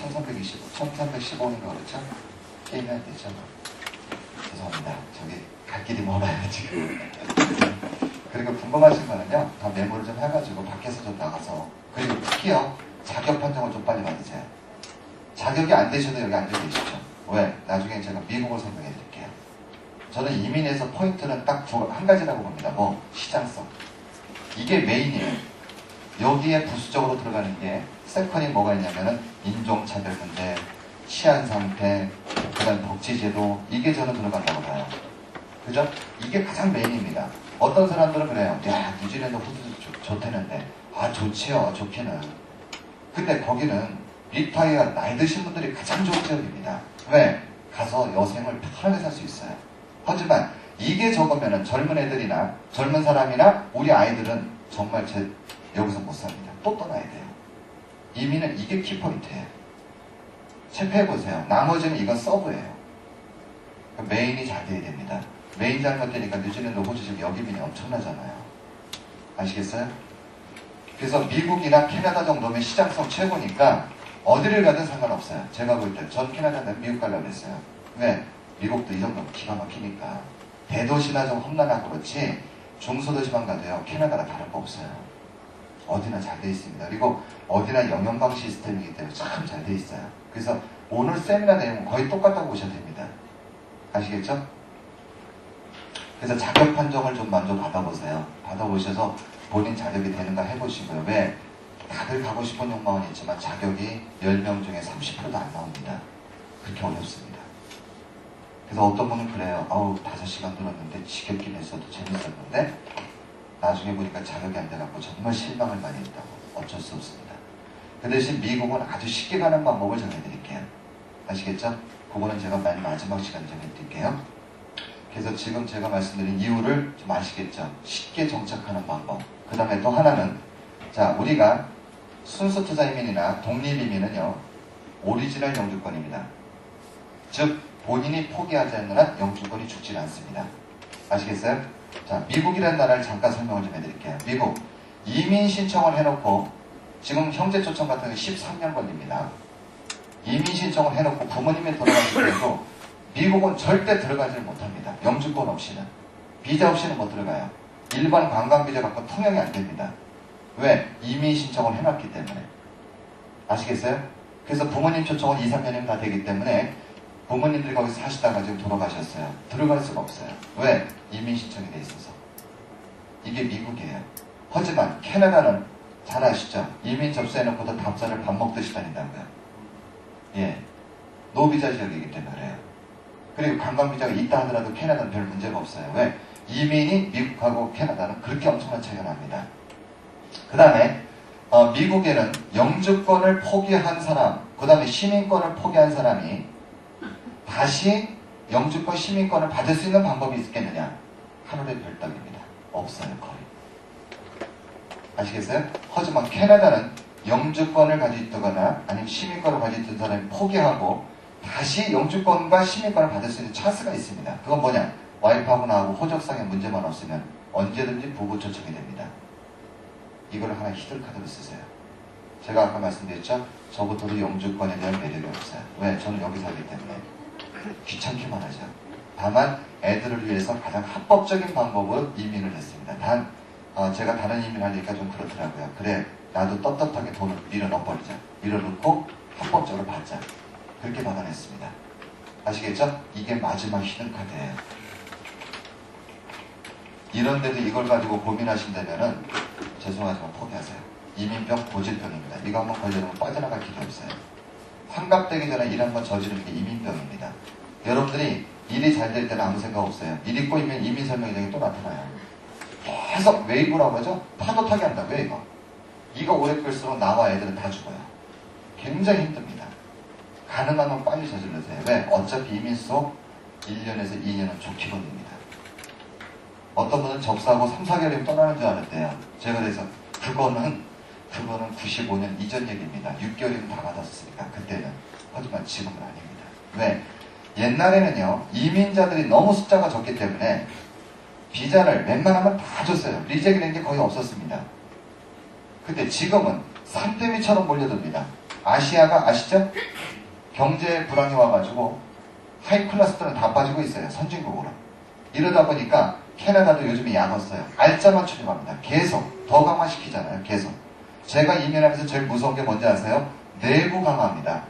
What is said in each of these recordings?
1315인가 그렇죠? 게임해야 되죠. 죄송합니다. 저기 갈 길이 멀어요 지금. 그리고 궁금하신 거는요, 다 메모를 좀 해가지고 밖에서 좀 나가서, 그리고 특히요 자격 판정을 좀 빨리 받으세요. 자격이 안 되셔도 여기 앉아 계십시오. 왜? 나중에 제가 미국을 설명해 드릴게요. 저는 이민에서 포인트는 딱 한 가지라고 봅니다. 뭐? 시장성. 이게 메인이에요. 여기에 부수적으로 들어가는 게 세컨이 뭐가 있냐면은 인종차별 문제, 치안 상태, 그다음 복지제도, 이게 저는 들어간다고 봐요. 그죠? 이게 가장 메인입니다. 어떤 사람들은 그래요. 야, 뉴질랜드 호주 좋다는데. 아, 좋지요. 좋기는. 근데 거기는 리타이어 나이 드신 분들이 가장 좋은 지역입니다. 왜? 가서 여생을 편하게 살 수 있어요. 하지만 이게 적으면은 젊은 애들이나 젊은 사람이나 우리 아이들은 정말 여기서 못 삽니다. 또 떠나야 돼요. 이민은 이게 키포인트예요. 체크해보세요. 나머지는 이건 서브예요. 메인이 잘 돼야 됩니다. 메인 잘못되니까 뉴질랜드 호주 지금 여기민이 엄청나잖아요. 아시겠어요? 그래서 미국이나 캐나다 정도면 시장성 최고니까 어디를 가든 상관없어요. 제가 볼 때 전 캐나다 미국 가려고 했어요. 왜? 미국도 이 정도면 기가 막히니까. 대도시나 좀 험난하고 그렇지 중소도시만 가도요 캐나다가 다른 거 없어요. 어디나 잘 돼 있습니다. 그리고 어디나 영연방 시스템이기 때문에 참 잘 돼 있어요. 그래서 오늘 세미나 내용은 거의 똑같다고 보셔도 됩니다. 아시겠죠? 그래서 자격 판정을 좀 먼저 받아보세요. 받아보셔서 본인 자격이 되는가 해보시고요. 왜? 다들 가고 싶은 욕망은 있지만 자격이 10명 중에 30%도 안 나옵니다. 그렇게 어렵습니다. 그래서 어떤 분은 그래요. 아우 5시간 들었는데 지겹긴 했어도 재밌었는데 나중에 보니까 자격이 안 돼갖고 정말 실망을 많이 했다고. 어쩔 수 없습니다. 그 대신 미국은 아주 쉽게 가는 방법을 전해드릴게요. 아시겠죠? 그거는 제가 맨 마지막 시간에 전해드릴게요. 그래서 지금 제가 말씀드린 이유를 좀 아시겠죠? 쉽게 정착하는 방법. 그 다음에 또 하나는 자 우리가 순수 투자 이민이나 독립 이민은요 오리지널 영주권입니다. 즉 본인이 포기하지 않는 한 영주권이 죽지 않습니다. 아시겠어요? 자 미국이라는 나라를 잠깐 설명을 좀 해드릴게요. 미국 이민 신청을 해놓고 지금 형제 초청 같은 게 13년 걸립니다. 이민 신청을 해놓고 부모님이 돌아가실 때도 미국은 절대 들어가지 못합니다. 영주권 없이는. 비자 없이는 못 들어가요. 일반 관광 비자 갖고 통용이 안 됩니다. 왜? 이민 신청을 해놨기 때문에. 아시겠어요? 그래서 부모님 초청은 2, 3년이면 다 되기 때문에 부모님들이 거기서 사시다가 지금 돌아가셨어요. 들어갈 수가 없어요. 왜? 이민 신청이 돼 있어서. 이게 미국이에요. 하지만 캐나다는 잘 아시죠? 이민 접수해놓고도 답사를 밥 먹듯이 다닌다고요. 예. 노비자 지역이기 때문에 그래요. 그리고 관광비자가 있다 하더라도 캐나다는 별 문제가 없어요. 왜? 이민이 미국하고 캐나다는 그렇게 엄청난 차이가 납니다. 그 다음에 미국에는 영주권을 포기한 사람, 그 다음에 시민권을 포기한 사람이 다시 영주권 시민권을 받을 수 있는 방법이 있겠느냐? 하늘의 별따기입니다. 없어요. 거의. 아시겠어요? 하지만 캐나다는 영주권을 가지고 있거나 아니면 시민권을 가지고 있던 사람이 포기하고 다시 영주권과 시민권을 받을 수 있는 찬스가 있습니다. 그건 뭐냐? 와이프하고 나하고 호적상의 문제만 없으면 언제든지 부부 초청이 됩니다. 이걸 하나 히든카드로 쓰세요. 제가 아까 말씀드렸죠? 저부터도 영주권에 대한 매력이 없어요. 왜? 저는 여기 살기 때문에 귀찮기만 하죠. 다만 애들을 위해서 가장 합법적인 방법은 이민을 했습니다. 단 제가 다른 이민 하니까 좀 그렇더라고요. 그래 나도 떳떳하게 돈을 밀어넣어버리자. 밀어넣고 합법적으로 받자. 그렇게 받아냈습니다. 아시겠죠? 이게 마지막 히든카드예요. 이런데도 이걸 가지고 고민하신다면은 죄송하지만 포기하세요. 이민병 고질병입니다. 이거 한번 걸려놓으면 빠져나갈 길이 없어요. 환갑되기 전에 일 한번 저지르는 게 이민병입니다. 여러분들이 일이 잘 될 때는 아무 생각 없어요. 일 꼬이면 이민 설명장이 또 나타나요. 계속 웨이브라고 하죠? 파도 타게 한다고요, 이거 오래 끌수록 나와 애들은 다 죽어요. 굉장히 힘듭니다. 가능하면 빨리 저질러세요. 왜? 어차피 이민수 1년에서 2년은 좋게 걸립니다. 어떤 분은 접수하고 3, 4개월이면 떠나는 줄 알았대요. 제가 그래서 그거는 95년 이전 얘기입니다. 6개월이면 다 받았으니까 그때는. 하지만 지금은 아닙니다. 왜? 옛날에는요 이민자들이 너무 숫자가 적기 때문에 비자를 웬만하면 다 줬어요. 리젝이라는 게 거의 없었습니다. 근데 지금은 산더미처럼 몰려듭니다. 아시아가 아시죠? 경제 불황이 와가지고 하이 클래스들은 다 빠지고 있어요. 선진국으로. 이러다 보니까 캐나다도 요즘에 약었어요. 알짜만 추림합니다. 계속 더 강화시키잖아요. 계속. 제가 이민하면서 제일 무서운 게 뭔지 아세요? 내부 강화입니다.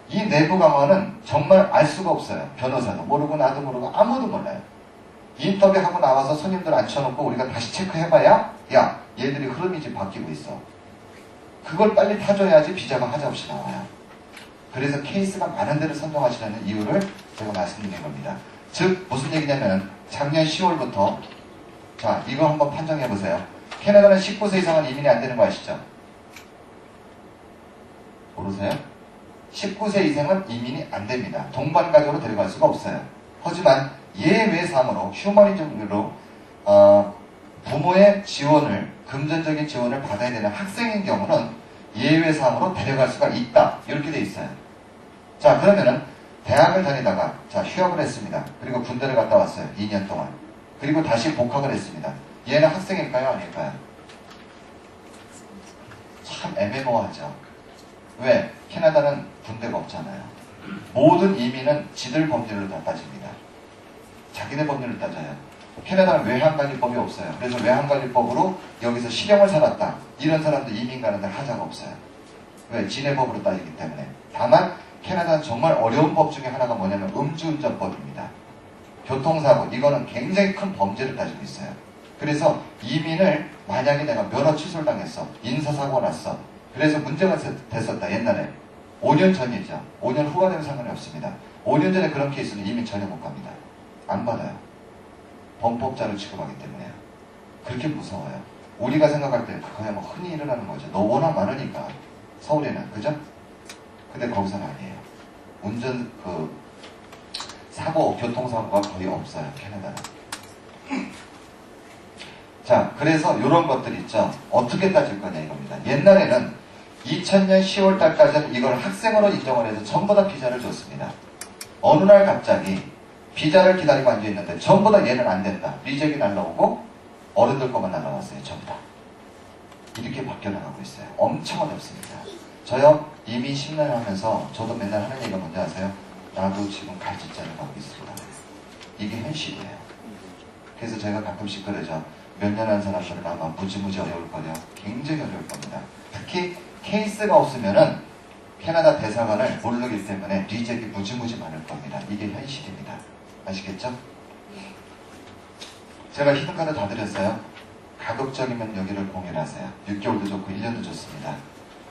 이 내부 강화는 정말 알 수가 없어요. 변호사도 모르고 나도 모르고 아무도 몰라요. 인터뷰하고 나와서 손님들 앉혀놓고 우리가 다시 체크해봐야 야 얘들이 흐름이 지금 바뀌고 있어. 그걸 빨리 타줘야지 비자가 하자없이 나와요. 그래서 케이스가 많은 데를 선정하시라는 이유를 제가 말씀드린 겁니다. 즉 무슨 얘기냐면 작년 10월부터 자 이거 한번 판정해보세요. 캐나다는 19세 이상은 이민이 안 되는 거 아시죠? 모르세요? 19세 이상은 이민이 안 됩니다. 동반 가족으로 데려갈 수가 없어요. 하지만 예외 사항으로 휴머니즘으로 부모의 지원을 금전적인 지원을 받아야 되는 학생인 경우는 예외 사항으로 데려갈 수가 있다. 이렇게 돼 있어요. 자 그러면은 대학을 다니다가 자 휴학을 했습니다. 그리고 군대를 갔다 왔어요. 2년 동안. 그리고 다시 복학을 했습니다. 얘는 학생일까요? 아닐까요? 참 애매모호하죠. 왜? 캐나다는 군대가 없잖아요. 모든 이민은 지들 법률로 다 따집니다. 자기네 법률을 따져요. 캐나다는 외환관리법이 없어요. 그래서 외환관리법으로 여기서 실형을 살았다. 이런 사람도 이민 가는데 하자가 없어요. 왜? 지네 법으로 따지기 때문에. 다만 캐나다는 정말 어려운 법 중에 하나가 뭐냐면 음주운전법입니다. 교통사고 이거는 굉장히 큰 범죄를 따지고 있어요. 그래서 이민을 만약에 내가 면허 취소를 당했어. 인사사고가 났어. 그래서 문제가 됐었다. 옛날에. 5년 전이죠. 5년 후가 되면 상관이 없습니다. 5년 전에 그런 케이스는 이민 전혀 못 갑니다. 안 받아요. 범법자로 취급하기 때문에요. 그렇게 무서워요. 우리가 생각할 때 그거야 뭐 흔히 일어나는 거죠. 너 워낙 많으니까. 서울에는. 그죠? 근데 거기서는 아니에요. 사고, 교통사고가 거의 없어요. 캐나다는. 자, 그래서 이런 것들 있죠. 어떻게 따질 거냐 이겁니다. 옛날에는 2000년 10월 달까지는 이걸 학생으로 인정을 해서 전부 다 비자를 줬습니다. 어느 날 갑자기 비자를 기다리고 앉아있는데 전부 다 얘는 안 된다. 리젝이 날라오고 어른들 것만 날라왔어요. 전부 다. 이렇게 바뀌어나가고 있어요. 엄청 어렵습니다. 저요 이민 10년 하면서 저도 맨날 하는 얘기가 뭔지 아세요? 나도 지금 갈짓자를 가고 있습니다. 이게 현실이에요. 그래서 제가 가끔씩 그러죠. 몇 년 한 사람들은 아마 무지무지 어려울 거예요. 굉장히 어려울 겁니다. 특히 케이스가 없으면은 캐나다 대사관을 모르기 때문에 리젝이 무지무지 많을 겁니다. 이게 현실입니다. 아시겠죠? 제가 히든카드 다 드렸어요. 가급적이면 여기를 공유하세요. 6개월도 좋고 1년도 좋습니다.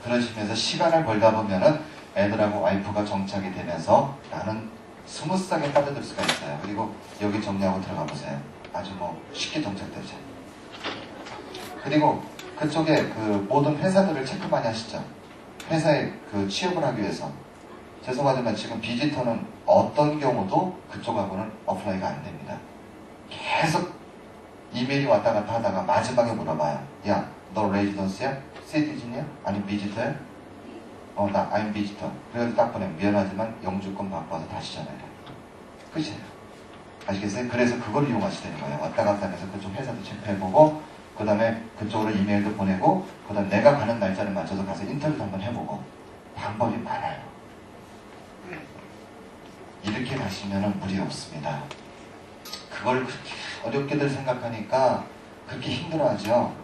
그러시면서 시간을 벌다 보면은 애들하고 와이프가 정착이 되면서 나는 스무스하게 빠져들 수가 있어요. 그리고 여기 정리하고 들어가 보세요. 아주 뭐 쉽게 정착되죠. 그리고 그쪽에 그 모든 회사들을 체크 많이 하시죠. 회사에 그 취업을 하기 위해서. 죄송하지만 지금 비지터는 어떤 경우도 그쪽하고는 어플라이가 안 됩니다. 계속 이메일이 왔다 갔다 하다가 마지막에 물어봐요. 야, 너 레지던스야? 시티즌이야? 아니 비지터야? 나 I'm 비지터. 그래서 딱 보내면 미안하지만 영주권 바꿔서 다시 전화해요. 끝이에요. 아시겠어요? 그래서 그걸 이용하시는 거예요. 왔다 갔다 하면서 그쪽 회사도 체크해보고 그 다음에 그쪽으로 이메일도 보내고 그 다음에 내가 가는 날짜를 맞춰서 가서 인터뷰도 한번 해보고 방법이 많아요. 이렇게 가시면 무리 없습니다. 그걸 그렇게 어렵게들 생각하니까 그렇게 힘들어하죠.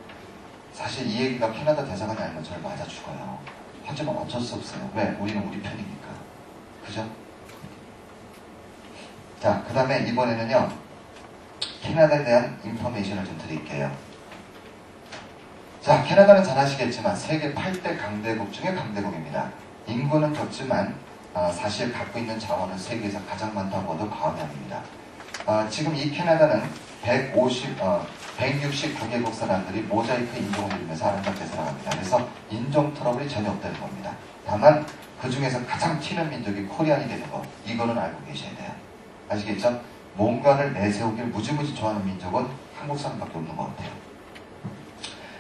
사실 이 얘기가 캐나다 대사관이 아니면 저를 맞아 죽어요. 하지만 어쩔 수 없어요. 왜? 우리는 우리 편이니까. 그죠? 자, 그 다음에 이번에는요. 캐나다에 대한 인포메이션을 좀 드릴게요. 자, 캐나다는 잘 아시겠지만 세계 8대 강대국 중에 강대국입니다. 인구는 적지만 사실 갖고 있는 자원은 세계에서 가장 많다고 해도 과언이 아닙니다. 지금 이 캐나다는 169개국 사람들이 모자이크 인종을 이루면서 아름답게 살아갑니다. 그래서 인종 트러블이 전혀 없다는 겁니다. 다만 그 중에서 가장 튀는 민족이 코리안이 되는 거, 이거는 알고 계셔야 돼요. 아시겠죠? 뭔가를 내세우기를 무지무지 좋아하는 민족은 한국 사람밖에 없는 것 같아요.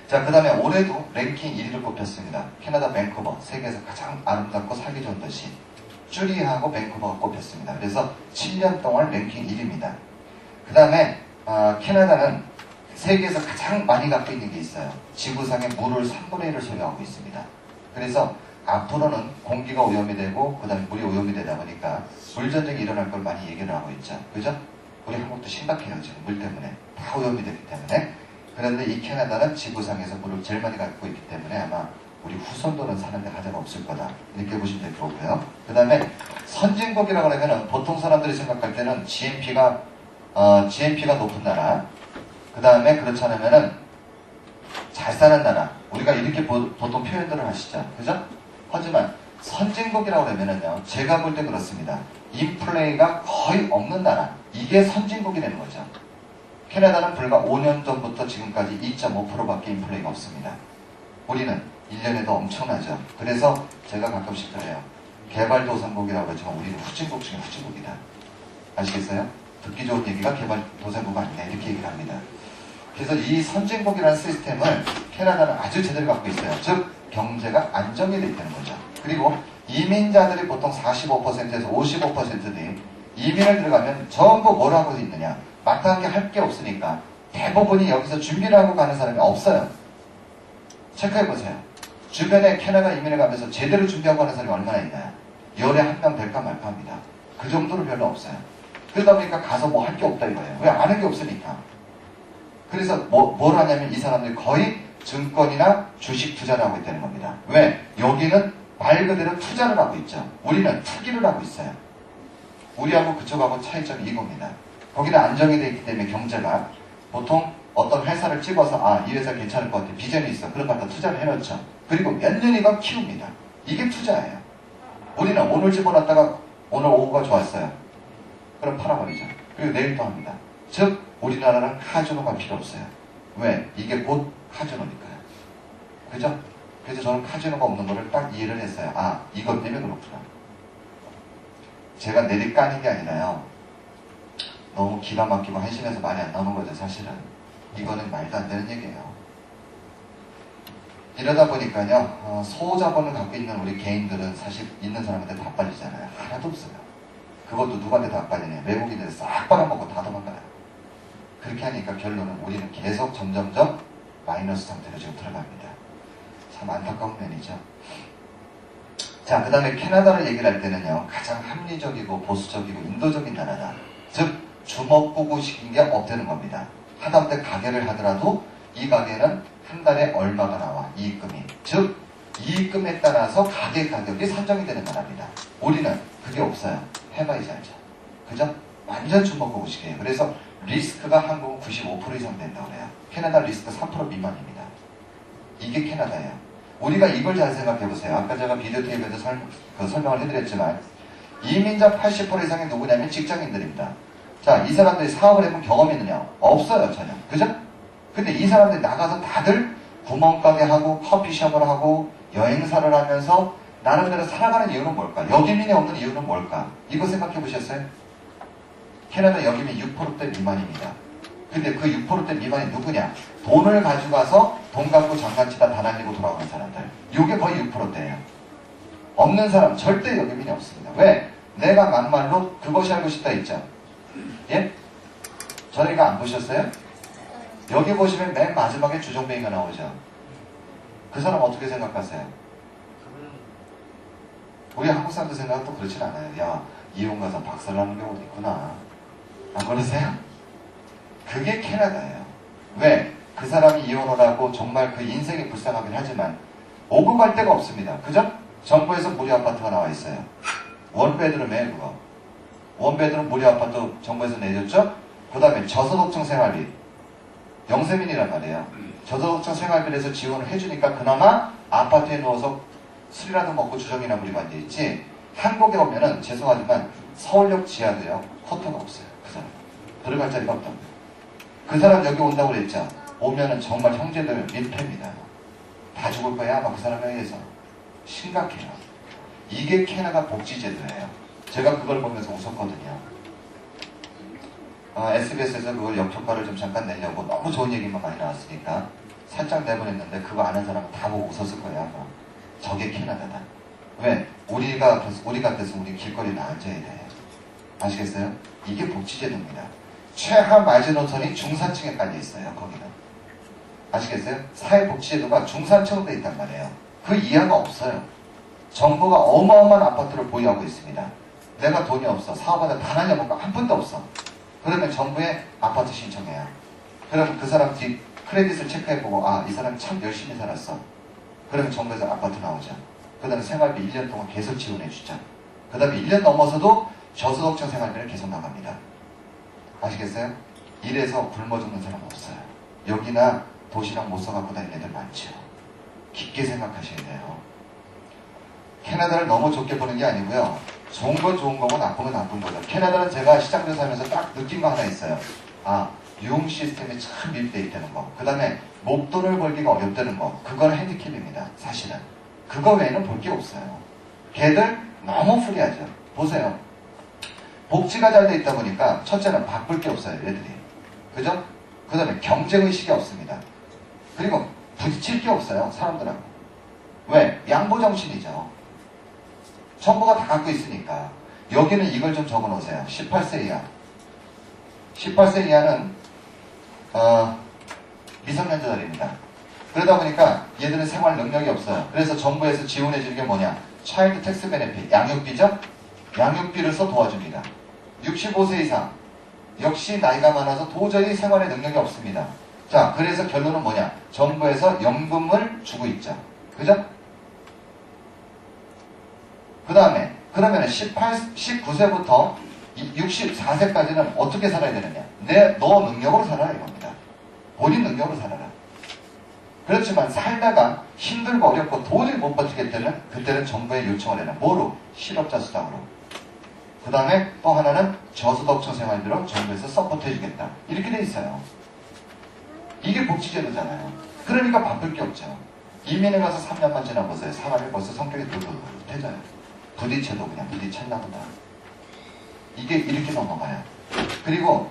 자, 그 다음에 올해도 랭킹 1위를 꼽혔습니다. 캐나다 밴쿠버, 세계에서 가장 아름답고 살기 좋은 도시. 쭈리하고 밴쿠버가 꼽혔습니다. 그래서 7년 동안 랭킹 1위입니다. 그 다음에 캐나다는 세계에서 가장 많이 갖고 있는 게 있어요. 지구상의 물을 3분의 1을 소유하고 있습니다. 그래서 앞으로는 공기가 오염이 되고 그 다음에 물이 오염이 되다 보니까 물전쟁이 일어날 걸 많이 얘기를 하고 있죠. 그죠? 우리 한국도 심각해요. 지금 물 때문에. 다 오염이 되기 때문에. 그런데 이 캐나다는 지구상에서 물을 제일 많이 갖고 있기 때문에 아마 우리 후손들은 사는데 하자가 없을 거다. 이렇게 보시면 될 거고요. 그 다음에 선진국이라고 하면은 보통 사람들이 생각할 때는 GNP가 높은 나라. 그 다음에 그렇지 않으면은 잘 사는 나라. 우리가 이렇게 보통 표현들을 하시죠. 그죠? 하지만 선진국이라고 하면은요, 제가 볼 때 그렇습니다. 인플레이가 거의 없는 나라. 이게 선진국이라는 거죠. 캐나다는 불과 5년 전부터 지금까지 2.5%밖에 인플레이가 없습니다. 우리는 1년에도 엄청나죠. 그래서 제가 가끔씩 그래요. 개발도상국이라고 그러지만 우리는 후진국 중에 후진국이다. 아시겠어요? 듣기 좋은 얘기가 개발도상국 아니냐 이렇게 얘기를 합니다. 그래서 이 선진국이라는 시스템을 캐나다는 아주 제대로 갖고 있어요. 즉 경제가 안정이 되어 있다는 거죠. 그리고 이민자들이 보통 45%에서 55%들이 이민을 들어가면 전부 뭘 하고 있느냐, 마땅하게 할 게 없으니까 대부분이 여기서 준비를 하고 가는 사람이 없어요. 체크해보세요. 주변에 캐나다 이민을 가면서 제대로 준비하고 가는 사람이 얼마나 있나요? 열에 한 명 될까 말까 합니다. 그 정도로 별로 없어요. 그러다 보니까 가서 뭐 할 게 없다 이거예요. 왜? 아는 게 없으니까. 그래서 뭘 하냐면 이 사람들이 거의 증권이나 주식 투자를 하고 있다는 겁니다. 왜? 여기는 말 그대로 투자를 하고 있죠. 우리는 투기를 하고 있어요. 우리하고 그쪽하고 차이점이 이겁니다. 거기는 안정이 되어 있기 때문에 경제가 보통 어떤 회사를 찍어서 이 회사 괜찮을 것 같아. 비전이 있어. 그런 거 갖다 투자를 해놓죠. 그리고 몇 년이건 키웁니다. 이게 투자예요. 우리는 오늘 집어넣었다가 오늘 오후가 좋았어요. 그럼 팔아버리죠. 그리고 내일 또 합니다. 즉 우리나라는 카지노가 필요 없어요. 왜? 이게 곧 카지노니까요. 그죠? 그래서 저는 카지노가 없는 거를 딱 이해를 했어요. 이것 때문에 그렇구나. 제가 내리 까는 게 아니라요. 너무 기가 막히고 한심해서 말이 안 나오는 거죠, 사실은. 이거는 말도 안 되는 얘기예요. 이러다 보니까요, 소자본을 갖고 있는 우리 개인들은 사실 있는 사람한테 다 빠지잖아요. 하나도 없어요. 그것도 누구한테 다 빠지냐? 외국인들 싹 빨아먹고 다 도망가요. 그렇게 하니까 결론은 우리는 계속 점점점 마이너스 상태로 지금 들어갑니다. 참 안타까운 면이죠. 자, 그 다음에 캐나다를 얘기를 할 때는요, 가장 합리적이고 보수적이고 인도적인 나라다. 즉, 주먹구구식인 게 없다는 겁니다. 하다못해 가게를 하더라도 이 가게는 한 달에 얼마가 나와, 이익금이. 즉, 이익금에 따라서 가게 가격이 산정이 되는 나라입니다. 우리는 그게 없어요. 해봐야지 알죠. 그죠? 완전 주먹구구식이에요. 그래서 리스크가 한국은 95% 이상 된다고 그래요. 캐나다 리스크 3% 미만입니다. 이게 캐나다예요. 우리가 이걸 잘 생각해보세요. 아까 제가 비디오 테이프에서 설명을 해드렸지만 이민자 80% 이상이 누구냐면 직장인들입니다. 자, 이 사람들이 사업을 해본 경험이 있느냐? 없어요, 전혀. 그죠? 근데 이 사람들이 나가서 다들 구멍가게 하고 커피숍을 하고 여행사를 하면서 나름대로 살아가는 이유는 뭘까? 여기민이 없는 이유는 뭘까? 이거 생각해 보셨어요? 캐나다 여기민 6%대 미만입니다. 근데 그 6%대 미만이 누구냐? 돈을 가져가서 돈 갖고 장난치다 다 날리고 돌아오는 사람들. 이게 거의 6%대예요. 없는 사람 절대 여기민이 없습니다. 왜? 내가 막말로 그것이 알고 싶다 있죠? 예? 저희가 안 보셨어요? 여기 보시면 맨 마지막에 주정뱅이가 나오죠. 그 사람 어떻게 생각하세요? 우리 한국 사람들 생각은 또 그렇진 않아요. 야, 이혼 가서 박살나는 경우도 있구나. 안 그러세요? 그게 캐나다예요. 왜? 그 사람이 이혼을 하고 정말 그 인생이 불쌍하긴 하지만 오고 갈 데가 없습니다. 그죠? 정부에서 무료 아파트가 나와 있어요. 원베드룸에 그거. 원베드룸 무료 아파트 정부에서 내줬죠? 그 다음에 저소득층 생활비. 영세민이란 말이에요. 저소득층 생활비에서 지원을 해주니까 그나마 아파트에 누워서 술이라도 먹고 주정이나 부리고 앉아있지. 한국에 오면은 죄송하지만 서울역 지하도요. 호텔가 없어요. 그 사람. 들어갈 자리가 없답니다. 그 사람 여기 온다고 그랬죠. 오면은 정말 형제들 민폐입니다. 다 죽을 거야 아마 그 사람에 의해서. 심각해요. 이게 캐나다 복지제도예요. 제가 그걸 보면서 웃었거든요. SBS에서 그걸 역효과를 좀 잠깐 내려고 너무 좋은 얘기만 많이 나왔으니까 살짝 내보냈는데 그거 아는 사람은 다 보고 웃었을 거예요 아마. 저게 캐나다다. 왜? 우리 같아서 우리 길거리에 앉아야 돼. 아시겠어요? 이게 복지제도입니다. 최하 마지노선이 중산층에 깔려 있어요. 거기는. 아시겠어요? 사회복지제도가 중산층으로 돼 있단 말이에요. 그 이하가 없어요. 정부가 어마어마한 아파트를 보유하고 있습니다. 내가 돈이 없어. 사업하다 단 한 번 한 푼도 없어. 그러면 정부에 아파트 신청해요. 그럼 그 사람 뒤 크레딧을 체크해보고 아, 이 사람 참 열심히 살았어. 그러면 정부에서 아파트 나오죠. 그 다음에 생활비 1년 동안 계속 지원해주죠. 그 다음에 1년 넘어서도 저소득층 생활비를 계속 나갑니다. 아시겠어요? 이래서 굶어 죽는 사람 없어요. 여기나 도시락 못 써갖고 다니는 애들 많죠. 깊게 생각하셔야 돼요. 캐나다를 너무 좋게 보는 게 아니고요. 좋은 건 좋은 거고 나쁜 건 나쁜 거죠. 캐나다는 제가 시장에서 살면서 딱 느낀 거 하나 있어요. 아, 유흥 시스템이 참 밀집되어 있다는 거. 그 다음에 목돈을 벌기가 어렵다는 거. 그건 핸디캡입니다. 사실은. 그거 외에는 볼 게 없어요. 걔들 너무 프리하죠. 보세요. 복지가 잘 돼 있다 보니까 첫째는 바쁠 게 없어요. 얘들이. 그죠? 그 다음에 경쟁의식이 없습니다. 그리고 부딪힐 게 없어요. 사람들하고. 왜? 양보정신이죠. 정부가 다 갖고 있으니까. 여기는 이걸 좀 적어 놓으세요. 18세 이하. 18세 이하는 미성년자들입니다. 그러다 보니까 얘들은 생활 능력이 없어요. 그래서 정부에서 지원해 주는 게 뭐냐? 차일드 텍스 베네핏, 양육비죠? 양육비로서 도와줍니다. 65세 이상 역시 나이가 많아서 도저히 생활의 능력이 없습니다. 자, 그래서 결론은 뭐냐? 정부에서 연금을 주고 있죠. 그죠? 그 다음에 그러면 19세부터 64세까지는 어떻게 살아야 되느냐? 너 능력으로 살아라 이겁니다. 본인 능력으로 살아라. 그렇지만 살다가 힘들고 어렵고 도저히 못 버티게 되면 그때는 정부에 요청을 해라. 뭐로? 실업자 수당으로. 그 다음에 또 하나는 저소득층 생활비로 정부에서 서포트 해주겠다. 이렇게 돼 있어요. 이게 복지제도잖아요. 그러니까 바쁠 게 없죠. 이민에 가서 3년만 지나보세요. 사람이 벌써 성격이 돌돌돌해져요. 부딪혀도 그냥 부딪혔나 보다. 이게 이렇게 넘어가요. 그리고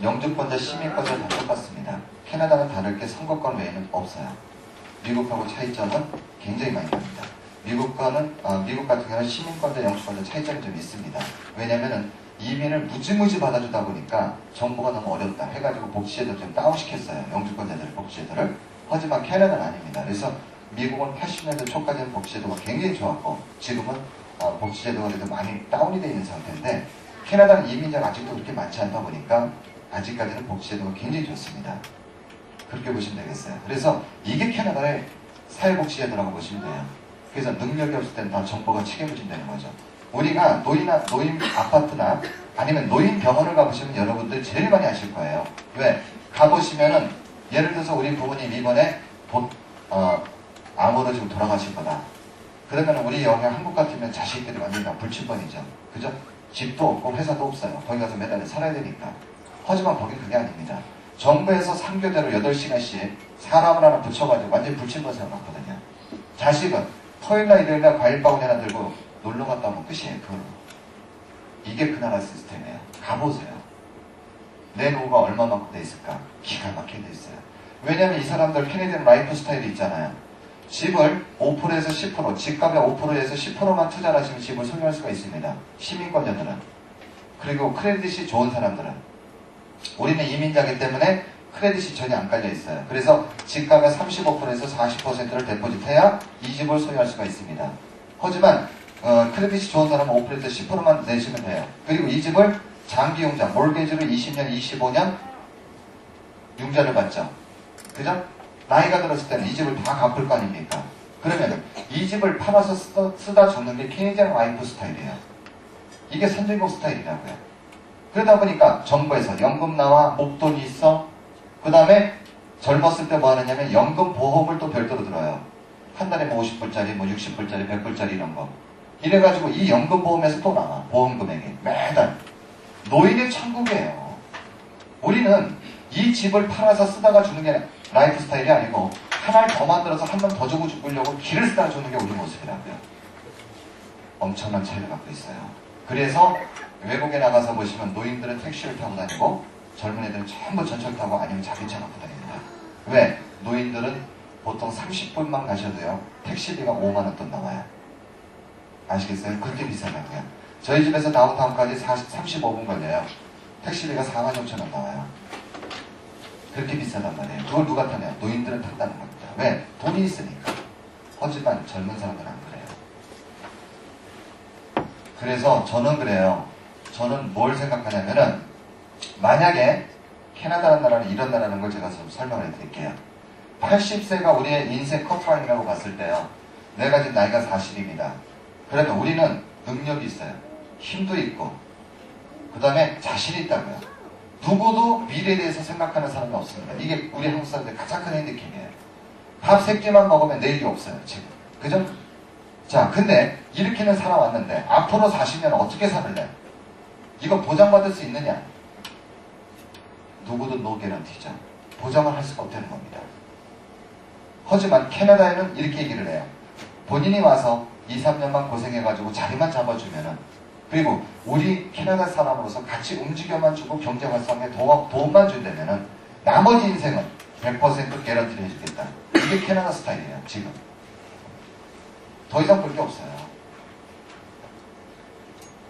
영주권자, 시민권자 다 똑같습니다. 캐나다는 다를 게 선거권 외에는 없어요. 미국하고 차이점은 굉장히 많이 납니다. 미국 같은 경우는 시민권자, 영주권자 차이점이 좀 있습니다. 왜냐면은 이민을 무지무지 받아주다 보니까 정부가 너무 어렵다 해가지고 복지제도를 좀 다운시켰어요. 영주권자들의 복지제도를. 하지만 캐나다는 아닙니다. 그래서 미국은 80년대 초까지는 복지제도가 굉장히 좋았고 지금은 복지제도가 그래도 많이 다운이 되어 있는 상태인데 캐나다는 이민자가 아직도 그렇게 많지 않다 보니까 아직까지는 복지제도가 굉장히 좋습니다. 그렇게 보시면 되겠어요. 그래서 이게 캐나다의 사회복지제도라고 보시면 돼요. 그래서 능력이 없을 때는 다 정부가 책임진다는 거죠. 우리가 노인 아파트나 아니면 노인 병원을 가보시면 여러분들 제일 많이 아실 거예요. 왜? 가보시면은 예를 들어서 우리 부모님 이번에 암으로 지금 돌아가실 거다. 그러면 우리 여기 한국 같으면 자식들이 완전히 다 불침번이죠. 그죠? 집도 없고 회사도 없어요. 거기 가서 매달 살아야 되니까. 하지만 거기 그게 아닙니다. 정부에서 3교대로 8시간씩 사람을 하나 붙여가지고 완전히 불침번 세워놨거든요. 자식은 토요일날 일요일날 과일 바구니 하나 들고 놀러 갔다 오면 끝이에요. 그걸로. 이게 그 나라 시스템이에요. 가보세요. 내 노후가 얼마만큼 돼 있을까? 기가 막히게 돼 있어요. 왜냐면 이 사람들 캐네디언 라이프 스타일이 있잖아요. 집을 5%에서 10%, 집값의 5%에서 10%만 투자를 하시면 집을 소유할 수가 있습니다. 시민권자들은. 그리고 크레딧이 좋은 사람들은. 우리는 이민자이기 때문에 크레딧이 전혀 안 깔려 있어요. 그래서 집값의 35%에서 40%를 데포짓해야 이 집을 소유할 수가 있습니다. 하지만 크레딧이 좋은 사람은 5%에서 10%만 내시면 돼요. 그리고 이 집을 장기 융자, 몰게지로 20년, 25년 융자를 받죠. 그죠? 나이가 들었을 때는 이 집을 다 갚을 거 아닙니까? 그러면 이 집을 팔아서 쓰다 죽는 게 캐네디언 라이프 스타일이에요. 이게 선진국 스타일이라고요. 그러다 보니까 정부에서 연금 나와, 목돈이 있어. 그 다음에 젊었을 때 뭐 하느냐면 연금 보험을 또 별도로 들어요. 한 달에 뭐 50불짜리, 뭐 60불짜리, 100불짜리 이런 거. 이래가지고 이 연금 보험에서 또 나와. 보험 금액이. 매달. 노인의 천국이에요. 우리는 이 집을 팔아서 쓰다가 주는 게 라이프 스타일이 아니고 하나를 더 만들어서 한 번 더 주고 죽으려고 길을 쓰다가 주는 게 우리 모습이라고요. 엄청난 차이를 갖고 있어요. 그래서 외국에 나가서 보시면 노인들은 택시를 타고 다니고 젊은 애들은 전부 전철 타고 아니면 자기 차 갖고 다닙니다. 왜? 노인들은 보통 30분만 가셔도요 택시비가 5만원 돈 나와요. 아시겠어요? 그렇게 비싸다고요. 저희 집에서 다운타운까지 35분 걸려요. 택시비가 4만 6천 원 나와요. 그렇게 비싸단 말이에요. 그걸 누가 타냐? 노인들은 탄다는 겁니다. 왜? 돈이 있으니까. 하지만 젊은 사람들은 안 그래요. 그래서 저는 그래요. 저는 뭘 생각하냐면은 만약에 캐나다라는 나라는 이런 나라라는 걸 제가 좀 설명을 해드릴게요. 80세가 우리의 인생 커트라인이라고 봤을 때요. 내가 지금 나이가 40입니다. 그러면 우리는 능력이 있어요. 힘도 있고 그 다음에 자신이 있다고요. 누구도 미래에 대해서 생각하는 사람이 없습니다. 이게 우리 한국 사람들의 가장 큰 핸디캡이에요. 밥 3끼만 먹으면 내일이 없어요. 지금. 그죠? 자, 근데 이렇게는 살아왔는데 앞으로 40년 어떻게 살을래? 이거 보장받을 수 있느냐? 누구도 노 개런티죠. 보장을 할 수가 없다는 겁니다. 하지만 캐나다에는 이렇게 얘기를 해요. 본인이 와서 2, 3년만 고생해가지고 자리만 잡아주면은, 그리고 우리 캐나다 사람으로서 같이 움직여만 주고 경제 활성에 도움만 준다면은 나머지 인생은 100% 개런티를 해주겠다. 이게 캐나다 스타일이에요. 지금. 더 이상 볼 게 없어요.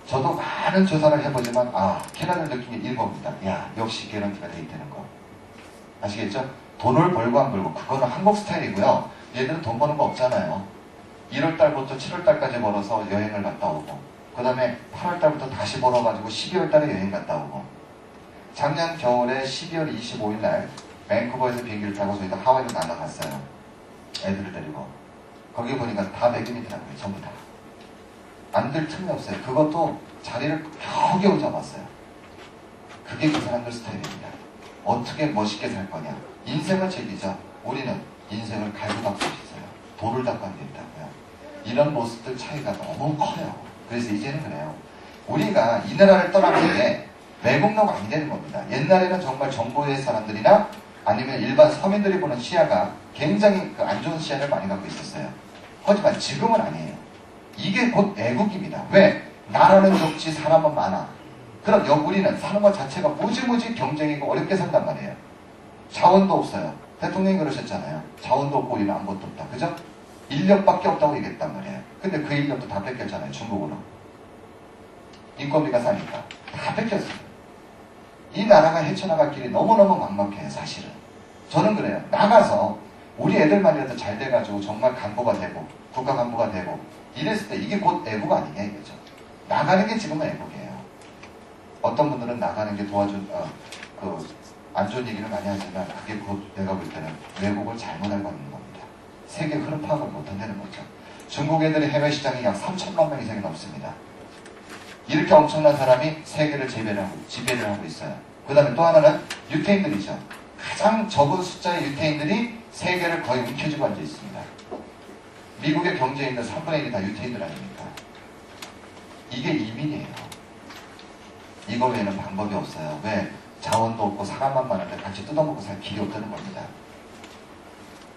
저도 많은 조사를 해보지만 캐나다를 느낀 게 이겁니다. 야, 역시 개런티가 돼 있다는 거. 아시겠죠? 돈을 벌고 안 벌고 그거는 한국 스타일이고요. 얘들은 돈 버는 거 없잖아요. 1월달부터 7월달까지 벌어서 여행을 갔다 오고 그 다음에 8월달부터 다시 벌어가지고 12월달에 여행 갔다 오고 작년 겨울에 12월 25일날 밴쿠버에서 비행기를 타고 저희도 하와이로 날아갔어요. 애들을 데리고. 거기 보니까 다 백인이더라고요. 전부 다. 안 될 틈이 없어요. 그것도 자리를 겨우겨우 잡았어요. 그게 그 사람들 스타일입니다. 어떻게 멋있게 살 거냐. 인생을 즐기자. 우리는 인생을 갈고 닦을 수 있어요. 돌을 닦고 앉아있다고요. 이런 모습들 차이가 너무 커요. 그래서 이제는 그래요. 우리가 이 나라를 떠나는 게 매국노가 안 되는 겁니다. 옛날에는 정말 정보의 사람들이나 아니면 일반 서민들이 보는 시야가 굉장히 안 좋은 시야를 많이 갖고 있었어요. 하지만 지금은 아니에요. 이게 곧 애국입니다. 왜? 나라는 적지 사람은 많아. 그럼 우리는 사는 것 자체가 무지무지 경쟁이고 어렵게 산단 말이에요. 자원도 없어요. 대통령이 그러셨잖아요. 자원도 없고 우리는 아무것도 없다. 그죠? 인력밖에 없다고 얘기했단 말이에요. 근데 그 인력도 다 뺏겼잖아요. 중국으로. 인건비가 싸니까. 다 뺏겼어요. 이 나라가 헤쳐나갈 길이 너무너무 막막해요. 사실은. 저는 그래요. 나가서 우리 애들만이라도 잘 돼가지고 정말 간부가 되고 국가 간부가 되고 이랬을 때 이게 곧 애국 아니냐 이거죠. 나가는 게 지금은 애국이에요. 어떤 분들은 나가는 게 안 좋은 얘기를 많이 하지만 그게 곧 내가 볼 때는 외국을 잘못 알고 있는 겁니다. 세계 흐름 파악을 못한다는 거죠. 중국 애들이 해외 시장이 약 3천만 명 이상이 넘습니다. 이렇게 엄청난 사람이 세계를 지배를 하고 있어요. 그 다음에 또 하나는 유태인들이죠. 가장 적은 숫자의 유태인들이 세계를 거의 움켜쥐고 앉아 있습니다. 미국의 경제에 있는 3분의 1이 다 유태인들 아닙니까? 이게 이민이에요. 이거 외에는 방법이 없어요. 왜? 자원도 없고 사람만 많은데 같이 뜯어먹고 살 길이 없다는 겁니다.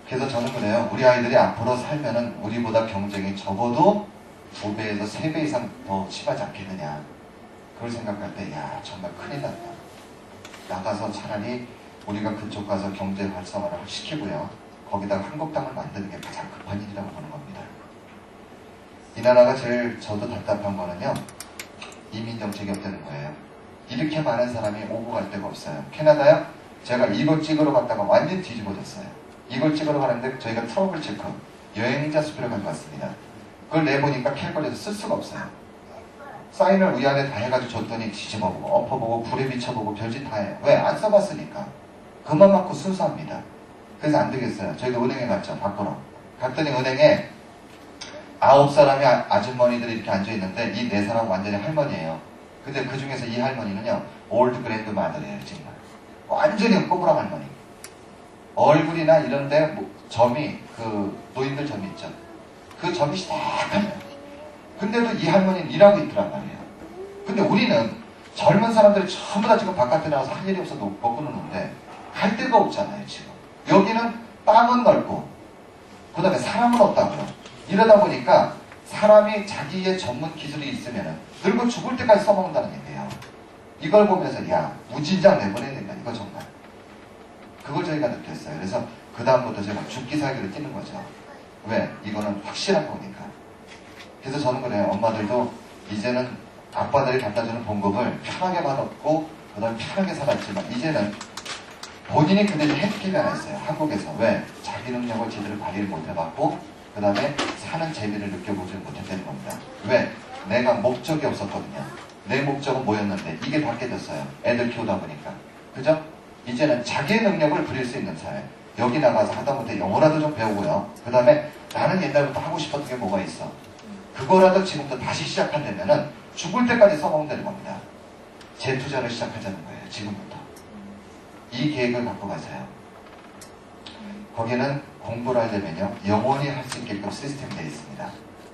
그래서 저는 그래요. 우리 아이들이 앞으로 살면은 우리보다 경쟁이 적어도 2배에서 3배 이상 더 심하지 않겠느냐. 그걸 생각할 때 정말 큰일 났다. 나가서 차라리 우리가 그쪽 가서 경제 활성화를 시키고요. 거기다가 한국 땅을 만드는 게 가장 급한 일이라고 보는 겁니다. 이 나라가 제일 저도 답답한 거는요. 이민 정책이 없다는 거예요. 이렇게 많은 사람이 오고 갈 데가 없어요. 캐나다요? 제가 이걸 찍으러 갔다가 완전 뒤집어졌어요. 이걸 찍으러 가는데 저희가 트러블 체크, 여행자 수표를 가져왔습니다. 그걸 내보니까 캘거리에서 쓸 수가 없어요. 사인을 위아래 다 해가지고 줬더니 뒤집어보고 엎어보고 불에 비춰보고 별짓 다 해요. 왜? 안 써봤으니까. 그만 맞고 순수합니다. 그래서 안 되겠어요. 저희도 은행에 갔죠. 바꾸러. 갔더니 은행에 9사람의 아주머니들이 이렇게 앉아있는데 이 4사람은 완전히 할머니예요. 근데 그 중에서 이 할머니는요. 올드 그랜드 마더예요. 정말. 완전히 꼬부랑 할머니. 얼굴이나 이런데 점이 노인들 점이 있죠. 그 점이 시작하면 근데도 이 할머니는 일하고 있더란 말이에요. 근데 우리는 젊은 사람들이 전부 다 지금 바깥에 나와서 할 일이 없어도 먹고 노는데 갈 데가 없잖아요. 지금 여기는 땅은 넓고 그 다음에 사람은 없다고요. 이러다 보니까 사람이 자기의 전문 기술이 있으면 늙어 죽을 때까지 써먹는다는 얘기예요. 이걸 보면서 무진장 내보내야 된다. 이거 정말 그걸 저희가 느꼈어요. 그래서 그 다음부터 제가 죽기 살기를 뛰는 거죠. 왜? 이거는 확실한 거니까. 그래서 저는 그래요. 엄마들도 이제는 아빠들이 갖다주는 봉급을 편하게 받았고 그 다음에 편하게 살았지만 이제는 본인이 근데 핸디캡이 하나 있어요. 한국에서. 왜? 자기 능력을 제대로 발휘를 못 해봤고 그 다음에 사는 재미를 느껴보지 못했다는 겁니다. 왜? 내가 목적이 없었거든요. 내 목적은 뭐였는데 이게 바뀌어졌어요. 애들 키우다 보니까. 그죠? 이제는 자기의 능력을 부릴 수 있는 사회. 여기 나가서 하다못해 영어라도 좀 배우고요. 그 다음에 나는 옛날부터 하고 싶었던 게 뭐가 있어. 그거라도 지금부터 다시 시작한다면은 죽을 때까지 써먹으면 되는 겁니다. 재투자를 시작하자는 거예요. 지금부터. 이 계획을 갖고 가세요. 거기는 공부를 하려면요. 영원히 할 수 있게끔 시스템이 되어 있습니다.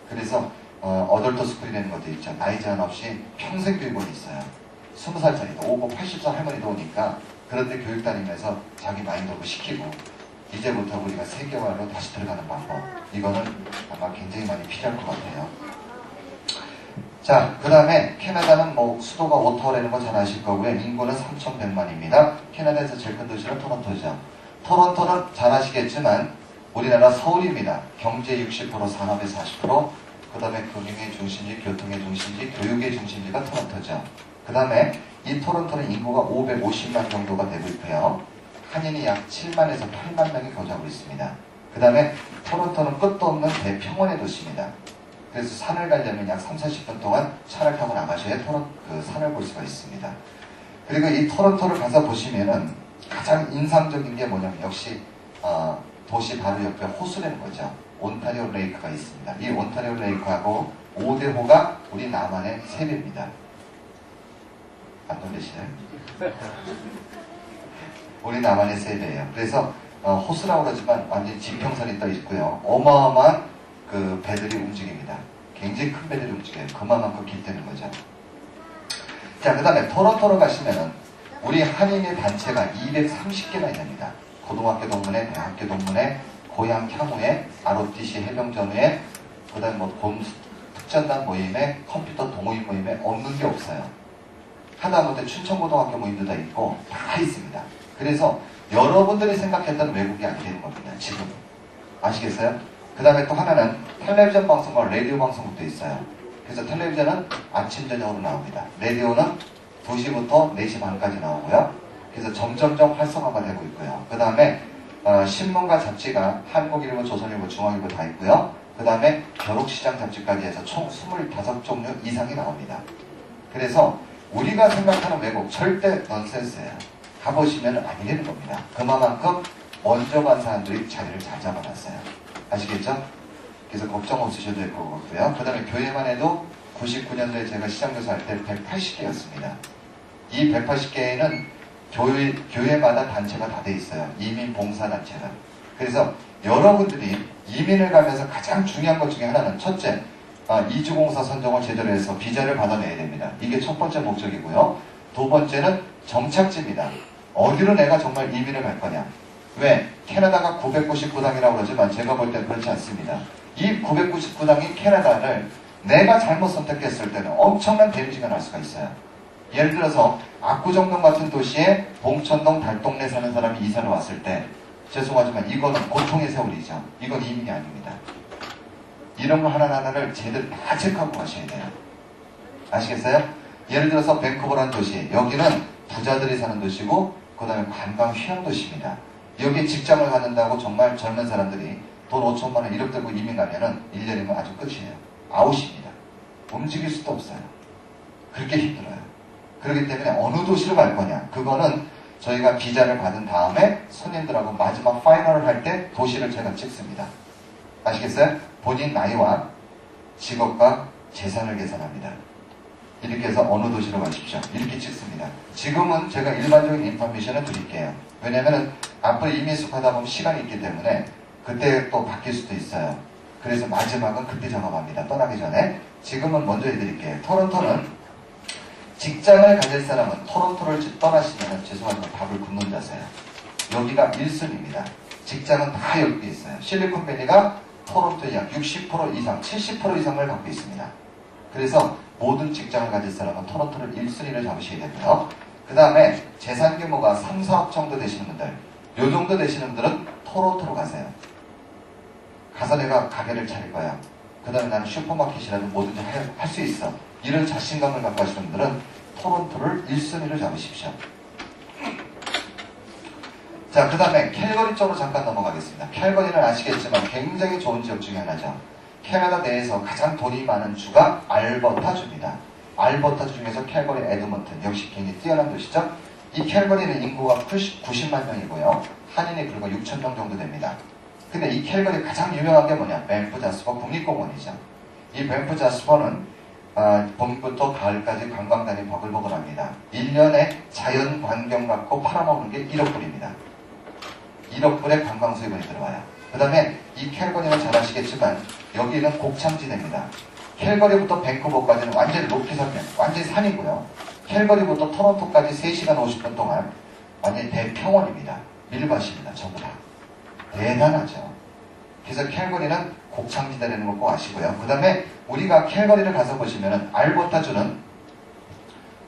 그래서 어덜트 스쿨이라는 것도 있죠. 나이 제한 없이 평생 교육원이 있어요. 20살짜리도 오고 80살 할머니도 오니까 그런데 교육 다니면서 자기 마인드업을 시키고 이제부터 우리가 세계화로 다시 들어가는 방법. 이거는 아마 굉장히 많이 필요할 것 같아요. 자, 그 다음에 캐나다는 뭐 수도가 오타와라는 거 잘 아실 거고요. 인구는 3,100만입니다. 캐나다에서 제일 큰 도시는 토론토죠. 토론토는 잘 아시겠지만 우리나라 서울입니다. 경제 60%, 산업의 40%, 그 다음에 금융의 중심지, 교통의 중심지, 교육의 중심지가 토론토죠. 그 다음에 이 토론토는 인구가 550만 정도가 되고 있고요. 한인이 약 7만에서 8만 명이 거주하고 있습니다. 그 다음에 토론토는 끝도 없는 대평원의 도시입니다. 그래서 산을 가려면 약 30-40분 동안 차를 타고 나가셔야 그 산을 볼 수가 있습니다. 그리고 이 토론토를 가서 보시면은 가장 인상적인 게 뭐냐면 역시 도시 바로 옆에 호수라는 거죠. 온타리오 레이크가 있습니다. 이 온타리오 레이크하고 오대호가 우리 남한의 3배입니다. 안 놀리시나요? 우리 남한의 3배예요. 그래서 호수라고 그러지만 완전히 지평선이 떠 있고요. 어마어마한 그 배들이 움직입니다. 굉장히 큰 배들이 움직여요. 그만큼 길다는 거죠. 자, 그 다음에 토론토로 가시면은 우리 한인의 단체가 230개나 있습니다. 고등학교 동문회, 대학교 동문회, 고향 향후회, ROTC 해병전후회, 그 다음에 본 특전단 모임에, 컴퓨터 동호인 모임에 없는 게 없어요. 하다못해 춘천고등학교 모임도 다 있고 다 있습니다. 그래서 여러분들이 생각했던 외국이 안 되는 겁니다. 지금 아시겠어요? 그 다음에 또 하나는 텔레비전 방송과 라디오 방송국도 있어요. 그래서 텔레비전은 아침 저녁으로 나옵니다. 라디오는 2시부터 4시 반까지 나오고요. 그래서 점점점 활성화가 되고 있고요. 그 다음에 신문과 잡지가 한국일보, 조선일보, 중앙일보 다 있고요. 그 다음에 벼룩시장 잡지까지 해서 총 25종류 이상이 나옵니다. 그래서 우리가 생각하는 외국 절대 넌센스예요. 가보시면 아니라는 겁니다. 그만큼 먼저 간 사람들이 자리를 잘 잡아놨어요. 아시겠죠? 그래서 걱정 없으셔도 될 것 같고요. 그 다음에 교회만 해도 99년도에 제가 시장교사 할 때 180개였습니다. 이 180개에는 교회마다 단체가 다 돼 있어요. 이민봉사단체가. 그래서 여러분들이 이민을 가면서 가장 중요한 것 중에 하나는 첫째, 이주공사 선정을 제대로 해서 비자를 받아내야 됩니다. 이게 첫 번째 목적이고요. 두 번째는 정착지입니다. 어디로 내가 정말 이민을 갈 거냐. 왜? 캐나다가 999당이라고 그러지만 제가 볼 때 그렇지 않습니다. 이 999당인 캐나다를 내가 잘못 선택했을 때는 엄청난 데미지가 날 수가 있어요. 예를 들어서 압구정동 같은 도시에 봉천동 달동네 사는 사람이 이사를 왔을 때 죄송하지만 이거는 고통의 세월이죠. 이건 이민이 아닙니다. 이런 거 하나하나를 제대로 다 체크하고 가셔야 돼요. 아시겠어요? 예를 들어서 밴쿠버라는 도시, 여기는 부자들이 사는 도시고 그 다음에 관광 휴양 도시입니다. 여기에 직장을 갖는다고 정말 젊은 사람들이 돈 5천만 원 1억 들고 이민 가면은 1년이면 아주 끝이에요. 아웃입니다. 움직일 수도 없어요. 그렇게 힘들어요. 그렇기 때문에 어느 도시로 갈 거냐. 그거는 저희가 비자를 받은 다음에 손님들하고 마지막 파이널을 할 때 도시를 제가 찍습니다. 아시겠어요? 본인 나이와 직업과 재산을 계산합니다. 이렇게 해서 어느 도시로 가십시오. 이렇게 찍습니다. 지금은 제가 일반적인 인포메이션을 드릴게요. 왜냐면은 앞으로 이민숙하다 보면 시간이 있기 때문에 그때 또 바뀔 수도 있어요. 그래서 마지막은 그때 작업합니다. 떠나기 전에. 지금은 먼저 해드릴게요. 토론토는 직장을 가질 사람은 토론토를 떠나시면 죄송하지만 밥을 굶는 자세요. 여기가 1순위입니다. 직장은 다 여기 있어요. 실리콘밸리가 토론토의 약 60% 이상, 70% 이상을 갖고 있습니다. 그래서 모든 직장을 가질 사람은 토론토를 1순위를 잡으셔야 되고요. 그 다음에 재산 규모가 3, 4억 정도 되시는 분들, 요 정도 되시는 분들은 토론토로 가세요. 가서 내가 가게를 차릴 거야. 그 다음에 나는 슈퍼마켓이라도 뭐든지 할 수 있어. 이런 자신감을 갖고 하시는 분들은 토론토를 1순위로 잡으십시오. 자, 그 다음에 캘거리 쪽으로 잠깐 넘어가겠습니다. 캘거리는 아시겠지만 굉장히 좋은 지역 중에 하나죠. 캐나다 내에서 가장 돈이 많은 주가 알버타주입니다. 알버타주 중에서 캘거리, 에드먼튼 역시 굉장히 뛰어난 도시죠. 이 캘거리는 인구가 90만 명이고요. 한인이 불과 6천 명 정도 됩니다. 근데 이 캘거리 가장 유명한 게 뭐냐? 밴프 자스퍼 국립공원이죠. 이 밴프 자스퍼는 봄부터 가을까지 관광단이 버글버글합니다. 1년에 자연 광경 갖고 팔아먹는 게 1억 불입니다. 1억 불의 관광 수입원이 들어와요. 그 다음에 이 캘거리는 잘 아시겠지만 여기는 곡창지대입니다. 캘거리부터 밴쿠버까지는 완전히 로키 산맥, 완전히 산이고요. 캘거리부터 토론토까지 3시간 50분 동안 완전히 대평원입니다. 밀밭입니다. 전부 다. 대단하죠. 그래서 캘거리는 곡창지대라는 걸 꼭 아시고요. 그 다음에 우리가 캘거리를 가서 보시면은 알버타주는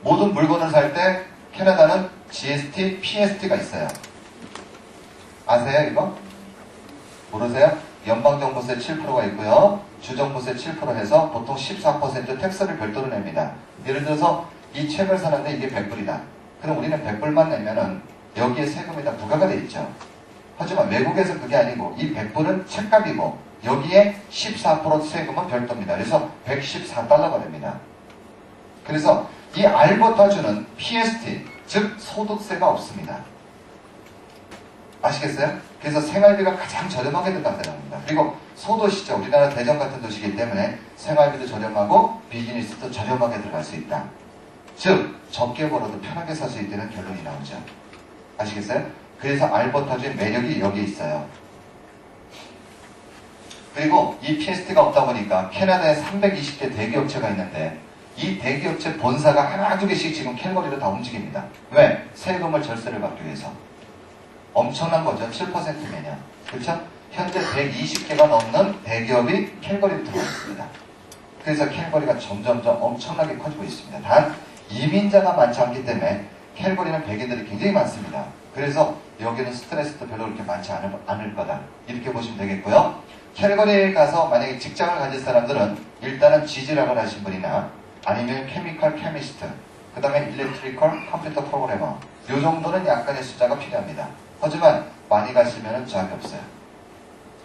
모든 물건을 살 때 캐나다는 GST, PST가 있어요. 아세요 이거? 모르세요? 연방정부세 7%가 있고요. 주정부세 7% 해서 보통 14% 텍스를 별도로 냅니다. 예를 들어서 이 책을 사는데 이게 100불이다. 그럼 우리는 100불만 내면은 여기에 세금이 다 부과가 돼 있죠. 하지만 외국에서 그게 아니고 이 100불은 책값이고 여기에 14% 세금은 별도입니다. 그래서 114달러가 됩니다. 그래서 이 알버타주는 PST, 즉 소득세가 없습니다. 아시겠어요? 그래서 생활비가 가장 저렴하게 든다는 겁니다. 그리고 소도시죠. 우리나라 대전 같은 도시이기 때문에 생활비도 저렴하고 비즈니스도 저렴하게 들어갈 수 있다. 즉 적게 벌어도 편하게 살 수 있다는 결론이 나오죠. 아시겠어요? 그래서 알버타주의 매력이 여기에 있어요. 그리고 이 PST가 없다 보니까 캐나다에 320개 대기업체가 있는데 이 대기업체 본사가 하나 두 개씩 지금 캘거리로 다 움직입니다. 왜? 세금을 절세를 받기 위해서. 엄청난 거죠. 7% 매년. 그렇죠? 현재 120개가 넘는 대기업이 캘거리로 들어와 있습니다. 그래서 캘거리가 점점점 엄청나게 커지고 있습니다. 단 이민자가 많지 않기 때문에 캘거리는 백인들이 굉장히 많습니다. 그래서 여기는 스트레스도 별로 그렇게 많지 않을 거다. 이렇게 보시면 되겠고요. 캘거리에 가서 만약에 직장을 가질 사람들은 일단은 지질학을 하신 분이나 아니면 케미컬 케미스트, 그 다음에 일렉트리컬 컴퓨터 프로그래머 이 정도는 약간의 숫자가 필요합니다. 하지만 많이 가시면 저항이 없어요.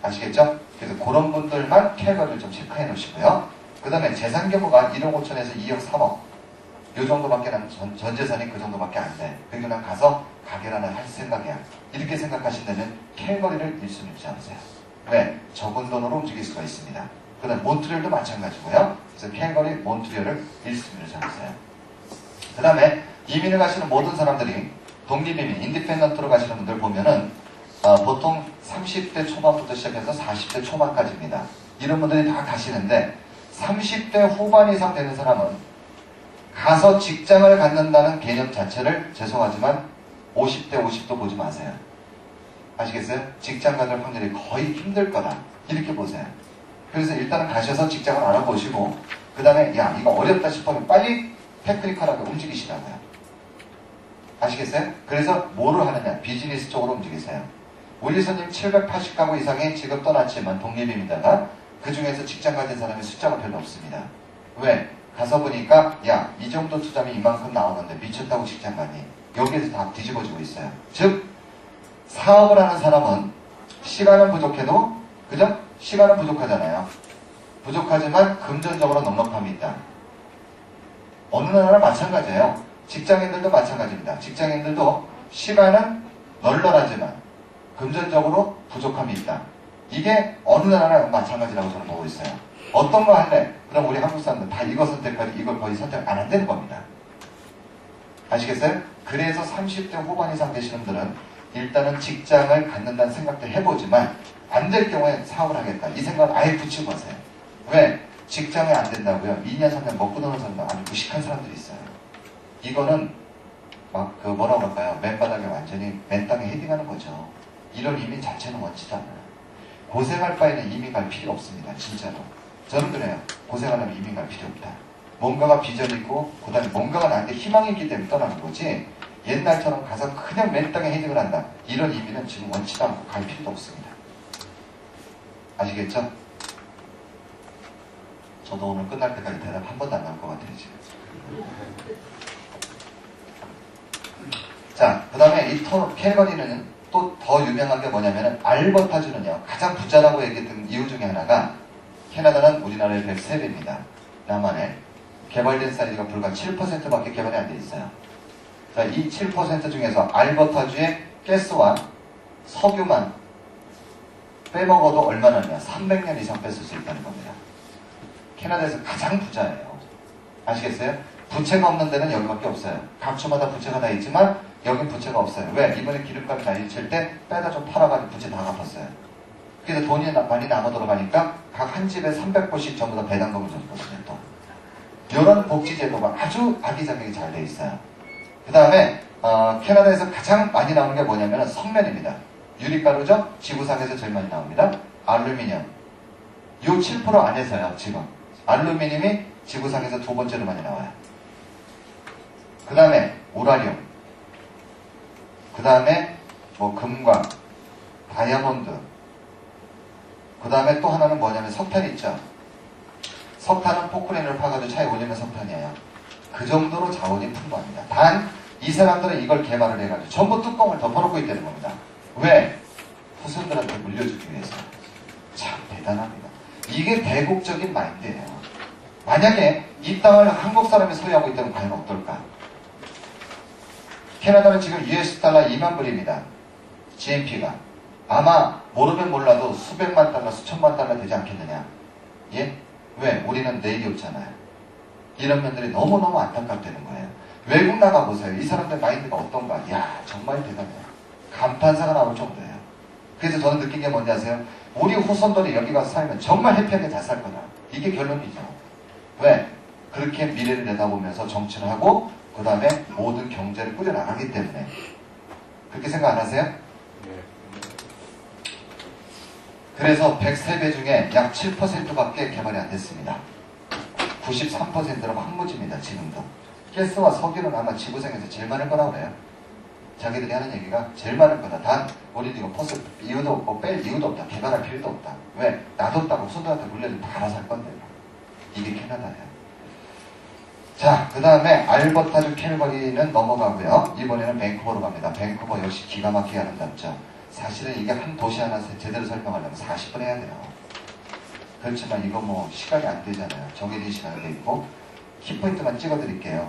아시겠죠? 그래서 그런 분들만 캘거리를 좀 체크해 놓으시고요. 그 다음에 재산 규모가 1억 5천에서 2억 3억 이 정도밖에 전 재산이 그 정도밖에 안 돼. 그러니까 난 가서 가게를 하나 할 생각이야. 이렇게 생각하신다면 캘거리를 1순위 입지 않으세요. 왜? 적은 돈으로 움직일 수가 있습니다. 그 다음 몬트리올도 마찬가지고요. 그래서 캘거리, 몬트리올을 1순위로 잡으세요. 그 다음에 이민을 가시는 모든 사람들이 독립이민, 인디펜던트로 가시는 분들 보면은 보통 30대 초반부터 시작해서 40대 초반까지입니다. 이런 분들이 다 가시는데 30대 후반 이상 되는 사람은 가서 직장을 갖는다는 개념 자체를 죄송하지만 50대 50도 보지 마세요. 아시겠어요? 직장 가질 확률이 거의 힘들 거다. 이렇게 보세요. 그래서 일단은 가셔서 직장을 알아보시고 그 다음에 야 이거 어렵다 싶으면 빨리 테크니컬하게 움직이시라고요. 아시겠어요? 그래서 뭐를 하느냐? 비즈니스 쪽으로 움직이세요. 우리 손님 780가구 이상이 지금 떠났지만 독립입니다가 그 중에서 직장 가진 사람의 숫자가 별로 없습니다. 왜? 가서 보니까 야 이 정도 투자면 이만큼 나오는데 미쳤다고 직장 가니? 여기에서 다 뒤집어지고 있어요. 즉 사업을 하는 사람은 시간은 부족해도 그죠? 시간은 부족하잖아요. 부족하지만 금전적으로 넉넉함이 있다. 어느 나라나 마찬가지예요. 직장인들도 마찬가지입니다. 직장인들도 시간은 널널하지만 금전적으로 부족함이 있다. 이게 어느 나라나 마찬가지라고 저는 보고 있어요. 어떤 거 할래? 그럼 우리 한국 사람들 다 이거 선택하지 이걸 거의 선택 안 한다는 겁니다. 아시겠어요? 그래서 30대 후반 이상 되시는 분들은 일단은 직장을 갖는다는 생각도 해보지만 안 될 경우에 사업을 하겠다. 이 생각을 아예 붙이고 가세요. 왜? 직장이 안 된다고요? 2년, 3년 먹고 노는 사람들 아주 무식한 사람들이 있어요. 이거는 막 뭐라고 할까요? 맨바닥에 완전히 맨 땅에 헤딩하는 거죠. 이런 이민 자체는 원치도 않아요. 고생할 바에는 이민 갈 필요 없습니다. 진짜로. 저는 그래요. 고생하려면 이민 갈 필요 없다. 뭔가가 비전이 있고 그 다음에 뭔가가 나한테 희망이 있기 때문에 떠나는 거지 옛날처럼 가서 그냥 맨 땅에 헤딩을 한다. 이런 이민은 지금 원치도 않고 갈 필요도 없습니다. 아시겠죠? 저도 오늘 끝날 때까지 대답 한 번도 안 나올 것 같아요. 지금. 자, 그 다음에 이 캘거리는 또 또 더 유명한 게 뭐냐면은 알버타주는요, 가장 부자라고 얘기했던 이유 중에 하나가 캐나다는 우리나라의 103배입니다. 남한에 개발된 사이즈가 불과 7%밖에 개발이 안 돼 있어요. 자, 이 7% 중에서 알버타주의 가스와 석유만 빼먹어도 얼마나냐? 300년 이상 뺐을 수 있다는 겁니다. 캐나다에서 가장 부자예요. 아시겠어요? 부채가 없는 데는 여기밖에 없어요. 각 주마다 부채가 다 있지만 여긴 부채가 없어요. 왜? 이번에 기름값 많이 칠 때 빼다 좀 팔아가지고 부채 다 갚았어요. 그래서 돈이 많이 남아돌아 가니까 각 한 집에 300불씩 전부 다 배당금을 줬거든요. 또 이런 복지제도가 아주 아기자기하게 잘 돼 있어요. 그 다음에 캐나다에서 가장 많이 나오는 게 뭐냐면 석면입니다. 유리가루죠? 지구상에서 제일 많이 나옵니다. 알루미늄. 요 7% 안에서요, 지금. 알루미늄이 지구상에서 두 번째로 많이 나와요. 그 다음에 우라늄. 그 다음에 뭐 금광, 다이아몬드. 그 다음에 또 하나는 뭐냐면 석탄 있죠? 석탄은 포크레인을 파가지고 차에 올리는 석탄이에요. 그 정도로 자원이 풍부합니다. 단, 이 사람들은 이걸 개발을 해가지고 전부 뚜껑을 덮어놓고 있다는 겁니다. 왜? 후손들한테 물려주기 위해서. 참 대단합니다. 이게 대국적인 마인드예요. 만약에 이 땅을 한국 사람이 소유하고 있다면 과연 어떨까? 캐나다는 지금 US 달러 2만 불입니다. GNP가. 아마 모르면 몰라도 수백만 달러, 수천만 달러 되지 않겠느냐? 예? 왜? 우리는 내일이 없잖아요. 이런 면들이 너무너무 안타깝다는 거예요. 외국 나가보세요. 이 사람들 마인드가 어떤가? 이야, 정말 대단해요. 감탄사가 나올 정도예요. 그래서 저는 느낀 게 뭔지 아세요? 우리 후손들이 여기 가서 살면 정말 해피하게 잘 살 거다. 이게 결론이죠. 왜? 그렇게 미래를 내다보면서 정치를 하고 그 다음에 모든 경제를 꾸려나가기 때문에. 그렇게 생각 안 하세요? 그래서 103배 중에 약 7%밖에 개발이 안 됐습니다. 93%는 황무지입니다. 지금도. 가스와 석유는 아마 지구상에서 제일 많을 거라고 그래요. 자기들이 하는 얘기가 제일 많을 거다. 단 우리는 이거 퍼스 이유도 없고 뺄 이유도 없다. 개발할 필요도 없다. 왜? 놔뒀다고 손들한테 물려주면 다 알아서 할 건데. 이게 캐나다예요. 자, 그 다음에 알버타주 캘거리는 넘어가고요. 이번에는 밴쿠버로 갑니다. 밴쿠버 역시 기가 막히게 아름답죠. 사실은 이게 한 도시 하나 제대로 설명하려면 40분 해야 돼요. 그렇지만 이거 뭐 시간이 안 되잖아요. 정해진 시간이 돼 있고 키포인트만 찍어드릴게요.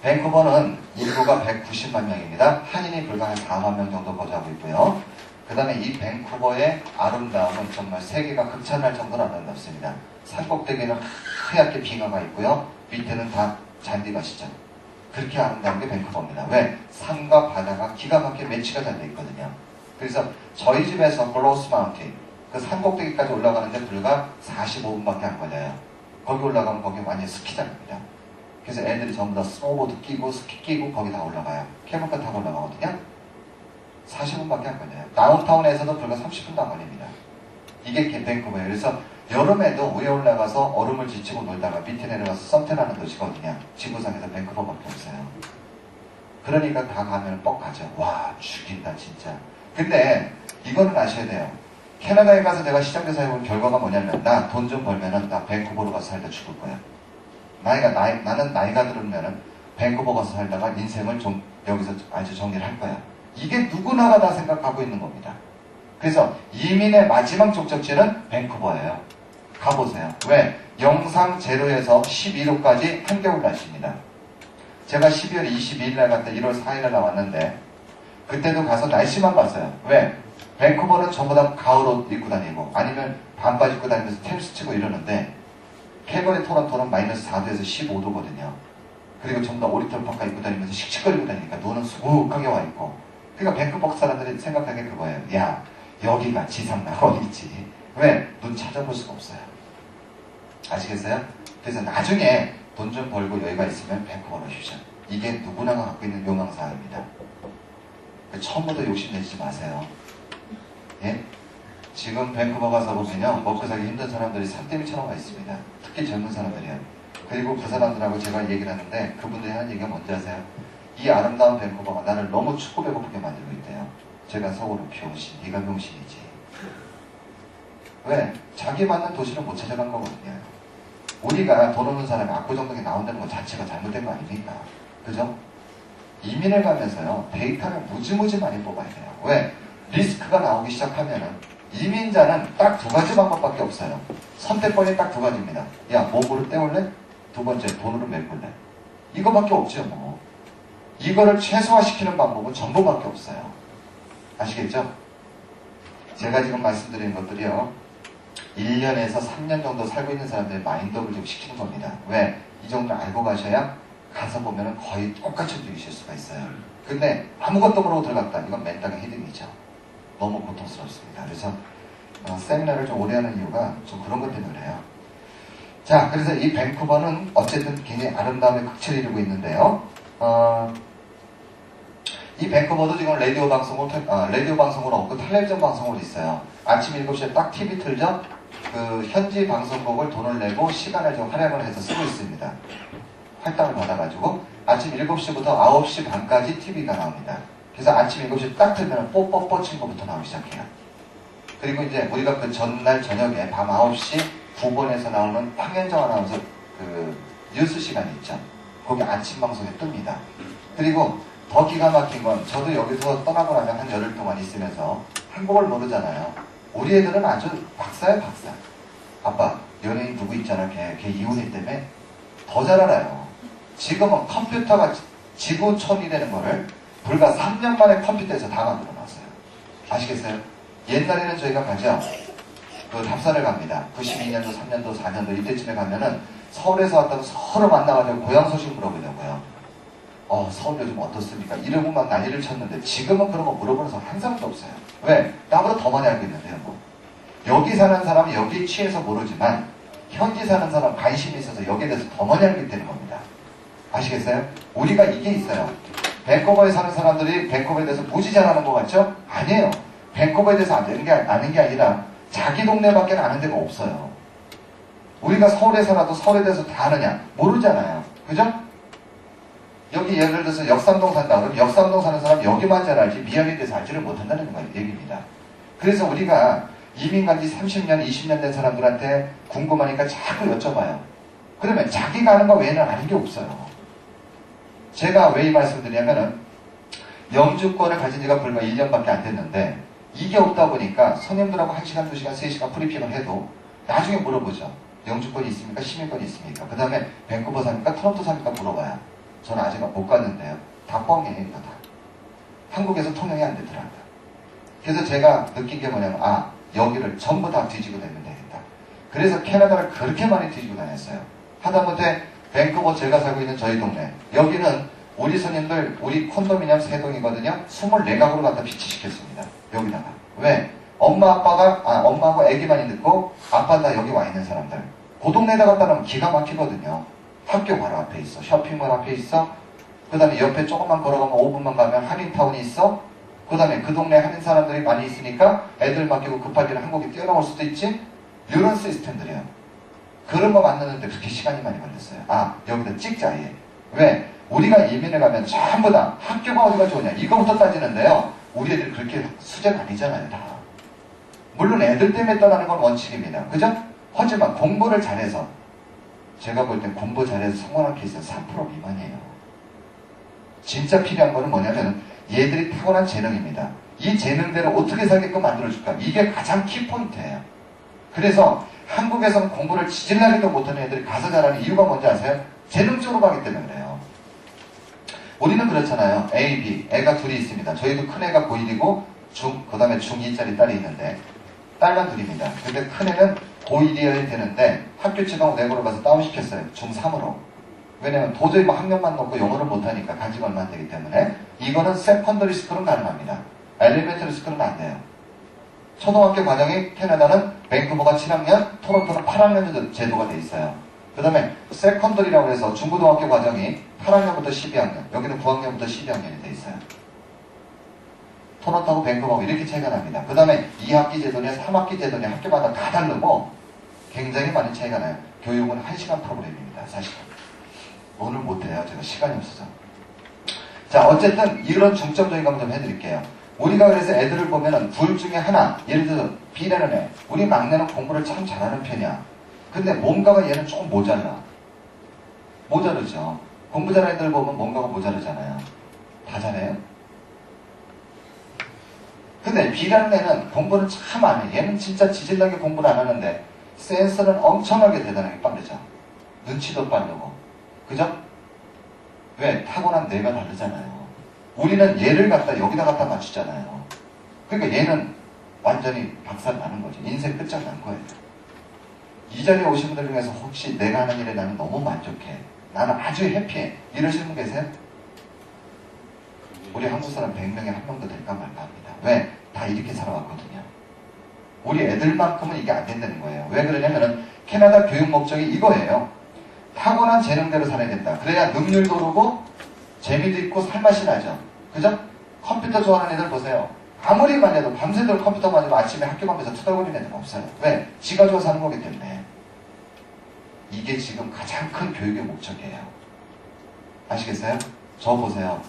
밴쿠버는 인구가 190만 명입니다. 한인이 불과 한 4만 명 정도 거주하고 있고요. 그 다음에 이 밴쿠버의 아름다움은 정말 세계가 극찬할 정도로 아름답습니다. 산꼭대기에는 하얗게 빙하가 있고요. 밑에는 다 잔디밭이죠. 그렇게 아름다운 게 밴쿠버입니다. 왜? 산과 바다가 기가 막히게 매치가 잘 돼 있거든요. 그래서 저희 집에서 글로스 마운틴, 그 산꼭대기까지 올라가는데 불과 45분밖에 안 걸려요. 거기 올라가면 거기 완전 스키장입니다. 그래서 애들이 전부 다 스노보드 끼고 스키 끼고 거기 다 올라가요. 케이블카 타고 올라가거든요. 40분밖에 안 걸려요. 다운타운에서도 불과 30분도 안 걸립니다. 이게 밴쿠버예요. 그래서 여름에도 위에 올라가서 얼음을 지치고 놀다가 밑에 내려가서 썸텐하는 도시거든요. 지구상에서 밴쿠버밖에 없어요. 그러니까 다 가면 뻑 가죠. 와, 죽인다 진짜. 근데 이거는 아셔야 돼요. 캐나다에 가서 내가 시장조사 해본 결과가 뭐냐면 나 돈 좀 벌면은 나 밴쿠버로 가서 살다 죽을 거야. 나는 나이가 들으면은 밴쿠버 가서 살다가 인생을 좀 여기서 아주 정리를 할 거야. 이게 누구나가 다 생각하고 있는 겁니다. 그래서 이민의 마지막 목적지는 밴쿠버예요. 가보세요. 왜? 영상 0에서 11호까지 한겨울 날씨입니다. 제가 12월 22일 날 갔다 1월 4일 날 나왔는데 그때도 가서 날씨만 봤어요. 왜? 밴쿠버는 전부 다 가을옷 입고 다니고 아니면 반바지 입고 다니면서 템스 치고 이러는데 캘거리 토론토는 마이너스 4도에서 15도거든요. 그리고 전부 다 오리털 파카 입고 다니면서 씩씩거리고 다니니까 눈은 수북하게 와 있고 그러니까 밴쿠버 사람들이 생각하는 게 그거예요. 야, 여기가 지상나 어디지? 왜? 눈 찾아볼 수가 없어요. 아시겠어요? 그래서 나중에 돈 좀 벌고 여기가 있으면 밴쿠버로 오십시오. 이게 누구나가 갖고 있는 요망사항입니다. 처음부터 욕심내지 마세요. 예? 지금 밴쿠버 가서 보면요, 먹고 살기 힘든 사람들이 산더미처럼 와 있습니다. 특히 젊은 사람들이요. 그리고 그 사람들하고 제가 얘기를 하는데 그분들이 하는 얘기가 뭔지 아세요? 이 아름다운 밴쿠버가 나를 너무 춥고 배고프게 만들고 있대요. 제가 서울은 병신, 네가 병신이지. 왜? 자기 맞는 도시를 못 찾아간 거거든요. 우리가 돈 없는 사람이 압구정동에 나온다는 것 자체가 잘못된 거 아닙니까? 그죠? 이민을 가면서요, 데이터를 무지무지 많이 뽑아야 돼요. 왜? 리스크가 나오기 시작하면은 이민자는 딱 두 가지 방법밖에 없어요. 선택권이 딱 두 가지입니다. 야, 몸으로 때울래? 두 번째, 돈으로 메꿀래? 이거밖에 없죠, 뭐. 이거를 최소화시키는 방법은 전부밖에 없어요. 아시겠죠? 제가 지금 말씀드리는 것들이요, 1년에서 3년 정도 살고 있는 사람들의 마인드업을 좀 시키는 겁니다. 왜? 이 정도는 알고 가셔야 가서 보면은 거의 똑같이 움직이실 수가 있어요. 근데 아무것도 모르고 들어갔다. 이건 맨땅에 헤딩이죠. 너무 고통스럽습니다. 그래서 세미나를 좀 오래 하는 이유가 좀 그런 것 때문에 그래요. 자, 그래서 이 밴쿠버는 어쨌든 굉장히 아름다움의 극치를 이루고 있는데요. 이 밴쿠버도 지금 라디오 방송으로 없고 텔레비전 방송으로 있어요. 아침 7시에 딱 TV 틀죠? 그 현지 방송국을 돈을 내고 시간을 좀 활용을 해서 쓰고 있습니다. 할당을 받아가지고 아침 7시부터 9시 반까지 TV가 나옵니다. 그래서 아침 7시 딱 틀면 뽀뽀뽀 친 거부터 나오기 시작해요. 그리고 이제 우리가 그 전날 저녁에 밤 9시 9번에서 나오는 황현정 아나운서 그 뉴스 시간이 있죠. 거기 아침 방송에 뜹니다. 그리고 더 기가 막힌 건 저도 여기서 떠나고 나면 한 열흘 동안 있으면서 한국어를 모르잖아요. 우리 애들은 아주 박사예요, 박사. 아빠, 연예인 누구 있잖아. 걔 이혼했 때문에 더 잘 알아요. 지금은 컴퓨터가 지구촌이라는 거를 불과 3년 만에 컴퓨터에서 다 만들어 놨어요. 아시겠어요? 옛날에는 저희가 가죠. 그 답사를 갑니다. 92년도, 3년도, 4년도 이때쯤에 가면은 서울에서 왔다고 서로 만나가지고 고향 소식 물어보려고요. 서울 요즘 어떻습니까? 이러고 막 난리를 쳤는데 지금은 그런 거 물어보는 사람 한 사람도 없어요. 왜? 나보다 더 많이 알고 있는데요. 뭐. 여기 사는 사람은 여기에 취해서 모르지만 현지 사는 사람 관심이 있어서 여기에 대해서 더 많이 알게 되는 겁니다. 아시겠어요? 우리가 이게 있어요. 밴쿠버에 사는 사람들이 밴쿠버에 대해서 무지 잘하는 것 같죠? 아니에요. 밴쿠버에 대해서 아는 게 아니라 자기 동네밖에 아는 데가 없어요. 우리가 서울에 살아도 서울에 대해서 다 아느냐? 모르잖아요. 그죠? 여기 예를 들어서 역삼동 산다 그러면 역삼동 사는 사람 여기만 잘 알지 미연에 대해서 알지를 못한다는 얘기입니다. 그래서 우리가 이민 간 지 30년, 20년 된 사람들한테 궁금하니까 자꾸 여쭤봐요. 그러면 자기가 아는 거 외에는 아는 게 없어요. 제가 왜 이 말씀을 드리냐면은 영주권을 가진 지가 불과 1년밖에 안 됐는데 이게 없다 보니까 손님들하고 1시간, 2시간, 3시간 프리핑을 해도 나중에 물어보죠. 영주권이 있습니까? 시민권이 있습니까? 그 다음에 밴쿠버 삽니까? 토론토 삽니까? 물어봐요. 저는 아직 못 갔는데요. 다 뻥이에요, 이거 다. 한국에서 통용이 안 되더라고요. 그래서 제가 느낀 게 뭐냐면, 여기를 전부 다 뒤지고 다니면 되겠다. 그래서 캐나다를 그렇게 많이 뒤지고 다녔어요. 하다못해 밴쿠버 제가 살고 있는 저희 동네, 여기는 우리 손님들, 우리 콘도미니엄 3동이거든요. 24가구를 갖다 비치시켰습니다. 여기다가. 왜? 엄마하고 애기만 있고, 아빠는 다 여기 와 있는 사람들. 그 동네에다 갖다 놓으면 기가 막히거든요. 학교 바로 앞에 있어. 쇼핑몰 앞에 있어. 그 다음에 옆에 조금만 걸어가면 5분만 가면 한인타운이 있어. 그 다음에 그 동네 한인 사람들이 많이 있으니까 애들 맡기고 급하게는 한국에 뛰어나올 수도 있지. 이런 시스템들이에요. 그런 거 만드는데 그렇게 시간이 많이 걸렸어요. 여기다 찍자, 얘. 왜? 우리가 이민을 가면 전부 다 학교가 어디가 좋으냐 이거부터 따지는데요. 우리 애들 그렇게 수제가 아니잖아요, 다. 물론 애들 때문에 떠나는 건 원칙입니다. 그죠? 하지만 공부를 잘해서 제가 볼 땐 공부 잘해서 성공한 케이스는 3% 미만이에요. 진짜 필요한 거는 뭐냐면 얘들이 타고난 재능입니다. 이 재능대로 어떻게 살게끔 만들어줄까? 이게 가장 키포인트예요. 그래서 한국에서는 공부를 지질나게도 못하는 애들이 가서 잘하는 이유가 뭔지 아세요? 재능적으로 가기 때문에 그래요. 우리는 그렇잖아요. A, B, 애가 둘이 있습니다. 저희도 큰 애가 고1이고 그 다음에 중2짜리 딸이 있는데 딸만 둘입니다. 근데 큰 애는 고1이어야 되는데 학교 지방 내고로 가서 다운시켰어요. 중3으로. 왜냐면 도저히 한 명만 놓고 영어를 못하니까 간지가 얼마 안 되기 때문에 이거는 세컨더리 스쿨은 가능합니다. 엘리멘터리 스쿨은 안 돼요. 초등학교 과정이 캐나다는 밴쿠버가 7학년, 토론토는 8학년 제도가 돼 있어요. 그 다음에 세컨더리라고 해서 중고등학교 과정이 8학년부터 12학년, 여기는 9학년부터 12학년이 돼 있어요. 토론토하고 밴쿠버하고 이렇게 차이가 납니다. 그 다음에 2학기 제도냐 3학기 제도냐 학교마다 다 다르고 굉장히 많은 차이가 나요. 교육은 1시간 프로그램입니다. 사실은. 오늘 못해요. 제가 시간이 없어서. 자, 어쨌든 이런 중점적인 것 좀 해드릴게요. 우리가 그래서 애들을 보면은 둘 중에 하나, 예를 들어서 B라는 애, 우리 막내는 공부를 참 잘하는 편이야. 근데 뭔가가 얘는 조금 모자르죠. 공부 잘하는 애들 보면 뭔가가 모자르잖아요. 다 잘해요? 근데 B라는 애는 공부는 참 안 해. 얘는 진짜 지질나게 공부를 안 하는데 센서는 엄청나게 대단하게 빠르죠. 눈치도 빠르고. 그죠? 왜? 타고난 뇌가 다르잖아요. 우리는 얘를 갖다 여기다 갖다 맞추잖아요. 그러니까 얘는 완전히 박살 나는 거죠. 인생 끝장난 거예요. 이 자리에 오신 분들 중에서 혹시 내가 하는 일에 나는 너무 만족해. 나는 아주 해피해. 이러시는 분 계세요? 우리 한국 사람 100명에 한 명도 될까 말까 합니다. 왜? 다 이렇게 살아왔거든요. 우리 애들만큼은 이게 안 된다는 거예요. 왜 그러냐면은 캐나다 교육 목적이 이거예요. 타고난 재능대로 살아야 된다. 그래야 능률도 오르고 재미도 있고 살맛이 나죠. 그죠? 컴퓨터 좋아하는 애들 보세요. 아무리 말해도 밤새도록 컴퓨터 만지고 아침에 학교 가면서 투덜거리는 애들은 없어요. 왜? 지가 좋아서 하는 거기 때문에. 이게 지금 가장 큰 교육의 목적이에요. 아시겠어요? 저 보세요.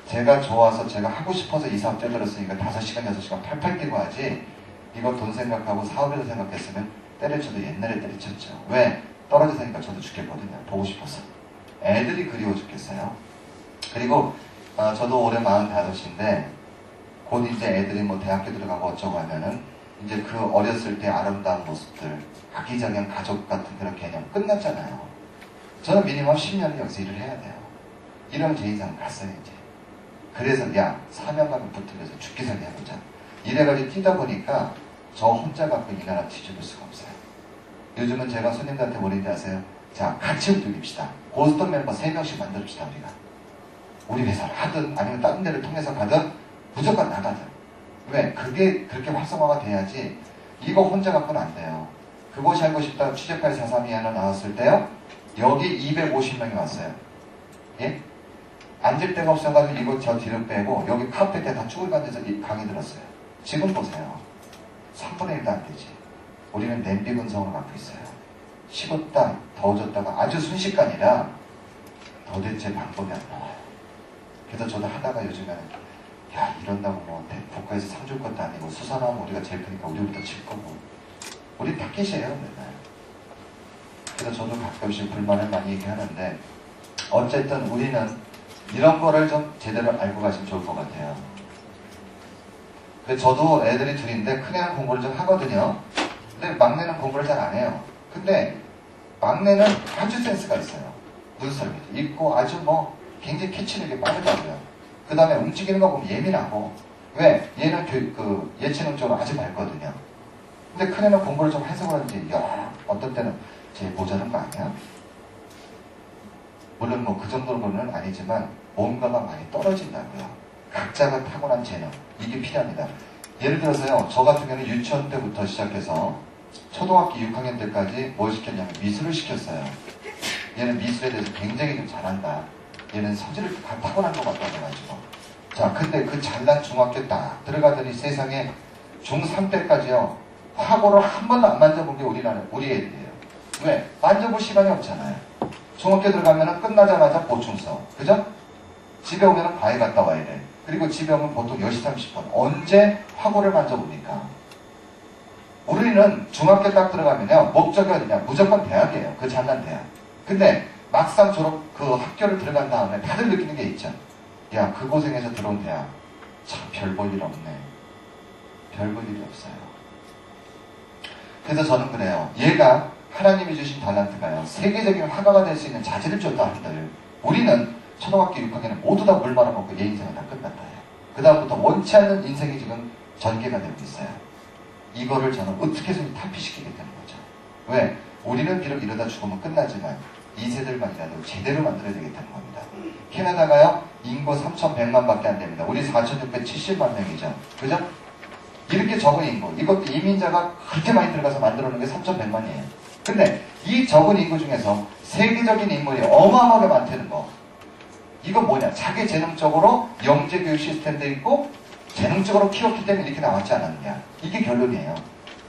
제가 좋아서 제가 하고 싶어서 이 사업 떼들었으니까 5시간, 6시간 팔팔 뛰고 하지 이거 돈 생각하고 사업에서 생각했으면 때려쳐도 옛날에 때려쳤죠. 왜? 떨어지니까 저도 죽겠거든요. 보고 싶어서. 애들이 그리워 죽겠어요. 그리고 저도 올해 45인데 곧 이제 애들이 뭐 대학교 들어가고 어쩌고 하면은 이제 그 어렸을 때 아름다운 모습들, 아기자기한 가족 같은 그런 개념 끝났잖아요. 저는 미니멈 10년은 여기서 일을 해야 돼요. 이러면 제 인생 갔어요 이제. 그래서 야 사명감을 붙들려서 죽기 살기 해보자. 이래가지고 뛰다 보니까 저 혼자 갖고 이 나라 뒤집을 수가 없어요. 요즘은 제가 손님들한테 뭐라는지 아세요? 자 같이 움직입시다. 고스톱 멤버 3명씩 만들읍시다 우리가. 우리 회사를 하든 아니면 다른 데를 통해서 가든 무조건 나가든. 왜? 그게 그렇게 활성화가 돼야지 이거 혼자 갖고는 안 돼요. 그곳이 알고 싶다 취재파에 432 하나 나왔을 때요. 여기 250명이 왔어요. 예? 앉을 데가 없어가지고 이거 저 뒤로 빼고 여기 카페트에 다 쭈글 앉아서 강의 들었어요. 지금 보세요. 3분의 1도 안 되지. 우리는 냄비 근성을 갖고 있어요. 식었다 더워졌다가 아주 순식간이라 도대체 방법이 안 나와요. 그래서 저도 하다가 요즘에는 야 이런다고 뭐 국가에서 상 줄 것도 아니고 수산하면 우리가 제일 크니까 우리부터 칠 거고 우리 타켓이에요 맨날. 그래서 저도 가끔씩 불만을 많이 얘기하는데 어쨌든 우리는 이런 거를 좀 제대로 알고 가시면 좋을 것 같아요. 근데 저도 애들이 둘인데 큰애는 공부를 좀 하거든요. 근데 막내는 공부를 잘 안 해요. 근데 막내는 아주 센스가 있어요. 눈썰미 있고 아주 뭐 굉장히 캐치력이 빠르다고요. 그 다음에 움직이는 거 보면 예민하고. 왜? 얘는 그 예체능 쪽으로 아주 밝거든요. 근데 큰애는 공부를 좀 해서 그런지 야 어떤 때는 쟤 모자란 거 아니야? 물론 뭐 그 정도로는 아니지만 뭔가가 많이 떨어진다고요. 각자가 타고난 재능 이게 필요합니다. 예를 들어서요. 저 같은 경우는 유치원 때부터 시작해서 초등학교 6학년 때까지 뭘 시켰냐면 미술을 시켰어요. 얘는 미술에 대해서 굉장히 좀 잘한다. 얘는 서질을 타고난 것 같다 해가지고. 자, 근데 그 잘난 중학교 딱 들어가더니 세상에 중3 때까지요. 화고를 한 번도 안 만져본 게 우리 애들이에요. 왜? 만져볼 시간이 없잖아요. 중학교 들어가면은 끝나자마자 보충서. 그죠? 집에 오면은 과외 갔다 와야 돼. 그리고 집에 오면 보통 10시 30분. 언제 화고를 만져봅니까? 우리는 중학교 딱 들어가면요. 목적이 어디냐? 무조건 대학이에요. 그 잘난 대학. 근데 막상 그 학교를 들어간 다음에 다들 느끼는 게 있죠. 야, 그 고생해서 들어온 대학. 참 별 볼 일 없네. 별 볼 일이 없어요. 그래서 저는 그래요. 얘가 하나님이 주신 달란트가요. 세계적인 화가가 될 수 있는 자질을 줬다 한들 우리는 초등학교 6학년에 모두 다 물 말아먹고 얘 인생은 다 끝났다 해요. 그 다음부터 원치 않는 인생이 지금 전개가 되고 있어요. 이거를 저는 어떻게 해서 탈피시키겠다는 거죠. 왜? 우리는 비록 이러다 죽으면 끝나지만 2세들만이라도 제대로 만들어야 되겠다는 겁니다. 캐나다가요. 인구 3,100만 밖에 안 됩니다. 우리 4,670만 명이죠. 그죠? 이렇게 적은 인구. 이것도 이민자가 그렇게 많이 들어가서 만들어 놓은 게 3,100만이에요. 근데 이 적은 인구 중에서 세계적인 인물이 어마어마하게 많다는 거. 이건 뭐냐? 자기 재능적으로 영재 교육 시스템도 있고 재능적으로 키웠기 때문에 이렇게 나왔지 않았느냐. 이게 결론이에요.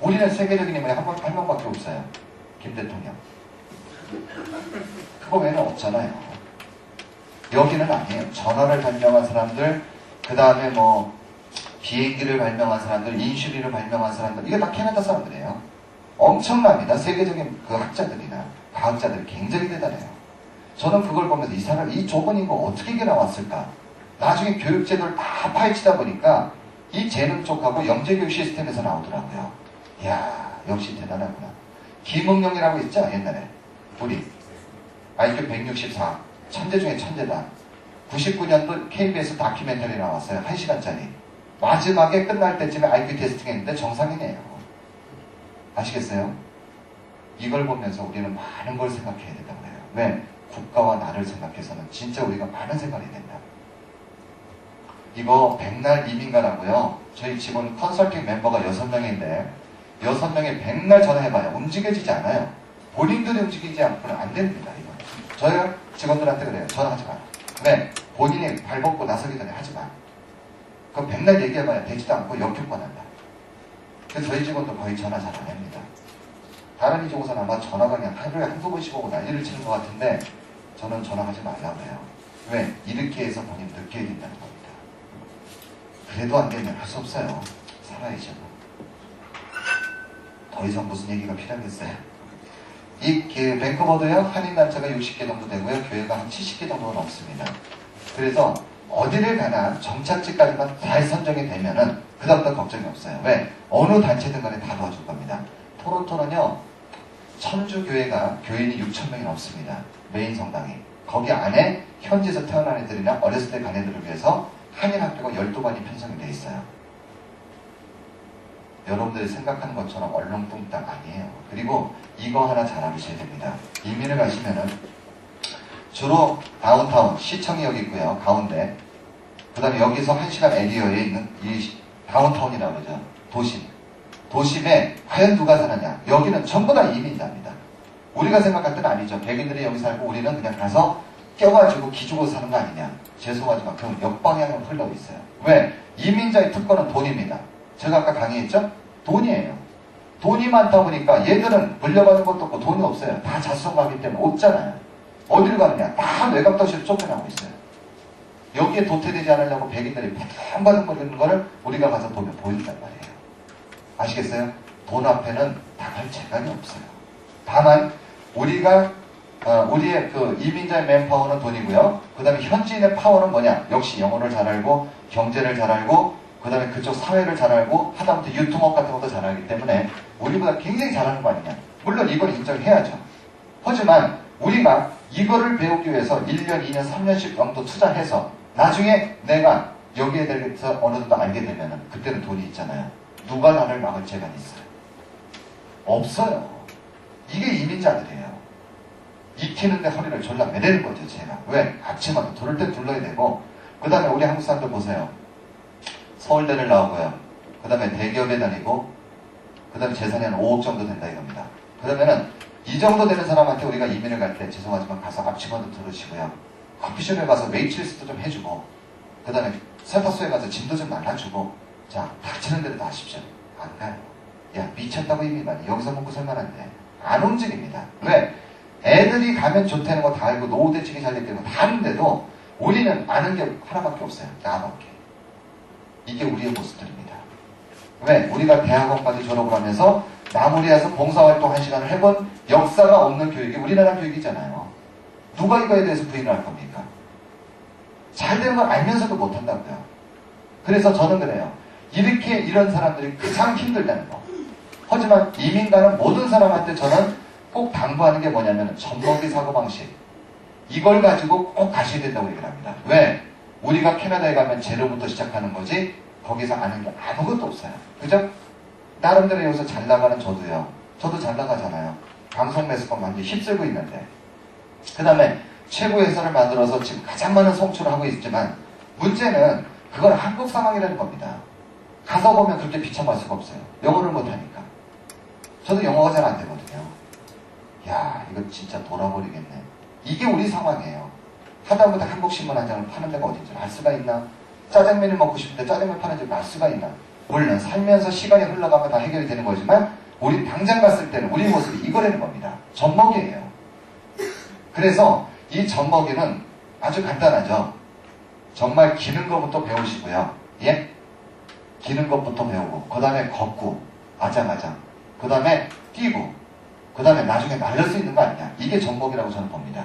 우리는 세계적인 인물이 한 명밖에 없어요. 김 대통령. 그거 외에는 없잖아요. 여기는 아니에요. 전화를 발명한 사람들, 그 다음에 뭐 비행기를 발명한 사람들, 인슐린을 발명한 사람들, 이게 다 캐나다 사람들이에요. 엄청납니다. 세계적인 그 학자들이나 과학자들이 굉장히 대단해요. 저는 그걸 보면서 이 사람, 이 좁은 인구 어떻게 이게 나왔을까? 나중에 교육제도를 다 파헤치다 보니까 이 재능 쪽하고 영재교육 시스템에서 나오더라고요. 이야, 역시 대단하구나. 김응용이라고 있죠? 옛날에. 우리. IQ 164. 천재 중에 천재다. 99년도 KBS 다큐멘터리 나왔어요. 1시간짜리. 마지막에 끝날 때쯤에 IQ 테스팅 했는데 정상이네요. 아시겠어요? 이걸 보면서 우리는 많은 걸 생각해야 된다고 해요. 왜? 국가와 나를 생각해서는 진짜 우리가 많은 생각이 된다. 이거 백날 이민가라고요. 저희 직원 컨설팅 멤버가 6명인데 6명이 백날 전화해봐요. 움직여지지 않아요. 본인들이 움직이지 않고는 안 됩니다. 이거. 저희 직원들한테 그래요. 전화하지 마라. 왜? 본인이 발 벗고 나서기 전에 하지 마. 그럼 백날 얘기해봐야 되지도 않고 역효과가 난다. 그래서 저희 직원도 거의 전화 잘 안 합니다. 다른 이쪽에서는 아마 전화가 그냥 하루에 한두 번씩 오고 난리를 치는 것 같은데 저는 전화하지 말라고 해요. 왜? 이렇게 해서 본인 느껴야 된다는 겁니다. 그래도 안 되면 할 수 없어요. 살아야죠. 더 이상 무슨 얘기가 필요하겠어요? 밴쿠버도요, 한인단체가 60개 정도 되고요, 교회가 한 70개 정도 넘습니다. 그래서 어디를 가나 정착지까지만 잘 선정이 되면은 그다음부터 걱정이 없어요. 왜? 어느 단체든 간에 다 도와줄 겁니다. 토론토는요, 천주교회가 교인이 6,000명이 넘습니다. 메인 성당이. 거기 안에 현지에서 태어난 애들이나 어렸을 때 간 애들을 위해서 한인학교가 12반이 편성이 되어 있어요. 여러분들이 생각하는 것처럼 얼렁뚱땅 아니에요. 그리고 이거 하나 잘 알으셔야 됩니다. 이민을 가시면은 주로 다운타운, 시청이 여기 있고요. 가운데. 그 다음에 여기서 1시간 에리어에 있는 이 다운타운이라고 그러죠. 도심. 도심에 과연 누가 사느냐. 여기는 전부 다 이민자입니다. 우리가 생각할 때는 아니죠. 백인들이 여기 살고 우리는 그냥 가서 껴가지고 기죽어 사는 거 아니냐. 죄송하지만 그건 역방향으로 흘러고 있어요. 왜? 이민자의 특권은 돈입니다. 제가 아까 강의했죠? 돈이에요. 돈이 많다 보니까 얘들은 물려받은 것도 없고 돈이 없어요. 다 자수성가하기 때문에 없잖아요. 어디를 가느냐? 다 외곽도시로 쫓겨나고 있어요. 여기에 도태되지 않으려고 백인들이 바둥바둥거리는 거를 우리가 가서 보면 보인단 말이에요. 아시겠어요? 돈 앞에는 당할 재간이 없어요. 다만 우리가 우리의 그 이민자의 맨파워는 돈이고요. 그 다음에 현지인의 파워는 뭐냐? 역시 영어를 잘 알고 경제를 잘 알고 그 다음에 그쪽 사회를 잘 알고 하다못해 유통업 같은 것도 잘 알기 때문에 우리보다 굉장히 잘하는 거 아니냐. 물론 이걸 인정해야죠. 하지만 우리가 이거를 배우기 위해서 1년, 2년, 3년씩 정도 투자해서 나중에 내가 여기에 대해서 어느 정도 알게 되면 그때는 돈이 있잖아요. 누가 나를 막을 재간이 있어요? 없어요. 이게 이민자들이에요. 익히는데 허리를 졸라 매대는 거죠, 제가. 왜? 아침마다 둘을 때 둘러야 되고, 그 다음에 우리 한국 사람들 보세요. 서울대를 나오고요. 그 다음에 대기업에 다니고, 그 다음에 재산이 한 5억 정도 된다 이겁니다. 그러면은, 이 정도 되는 사람한테 우리가 이민을 갈 때, 죄송하지만 가서 앞치마도 들으시고요. 커피숍에 가서 웨이트리스도 좀 해주고, 그 다음에 세탁소에 가서 짐도 좀 나눠주고, 자, 닥치는 대로 다 하십시오. 안 가요. 야, 미쳤다고 이민만이 여기서 먹고 살만한데. 안 움직입니다. 왜? 애들이 가면 좋다는 거 다 알고 노후 대책이 잘 됐다는 거 다 아는데도 우리는 아는 게 하나밖에 없어요. 나밖에. 이게 우리의 모습들입니다. 왜? 우리가 대학원까지 졸업을 하면서 나무리에서 봉사활동 1시간을 해본 역사가 없는 교육이 우리나라 교육이잖아요. 누가 이거에 대해서 부인을 할 겁니까? 잘 되는 걸 알면서도 못한다고요. 그래서 저는 그래요. 이렇게 이런 사람들이 가장 힘들다는 거. 하지만 이민 가는 모든 사람한테 저는 꼭 당부하는 게 뭐냐면 젖먹이 사고방식. 이걸 가지고 꼭 가셔야 된다고 얘기를 합니다. 왜? 우리가 캐나다에 가면 제로부터 시작하는 거지 거기서 아는 게 아무것도 없어요. 그죠? 나름대로 여기서 잘 나가는 저도요. 저도 잘 나가잖아요. 방송 매스컴 완전히 휩쓸고 있는데. 그 다음에 최고 회사를 만들어서 지금 가장 많은 송출을 하고 있지만 문제는 그건 한국 상황이라는 겁니다. 가서 보면 그렇게 비참할 수가 없어요. 영어를 못하니까. 저도 영어가 잘 안 되거든요. 야, 이거 진짜 돌아버리겠네. 이게 우리 상황이에요. 하다못해 한국신문 한 장을 파는 데가 어딘지 알 수가 있나? 짜장면을 먹고 싶은데 짜장면 파는 집을 알 수가 있나? 물론 살면서 시간이 흘러가면 다 해결이 되는 거지만 우리 당장 갔을 때는 우리 모습이 이거라는 겁니다. 젖먹이에요. 그래서 이 젖먹이는 아주 간단하죠. 정말 기는 것부터 배우시고요. 예? 기는 것부터 배우고 그 다음에 걷고 아장아장 그 다음에 뛰고 그 다음에 나중에 날릴 수 있는 거 아니냐. 이게 젖먹이라고 저는 봅니다.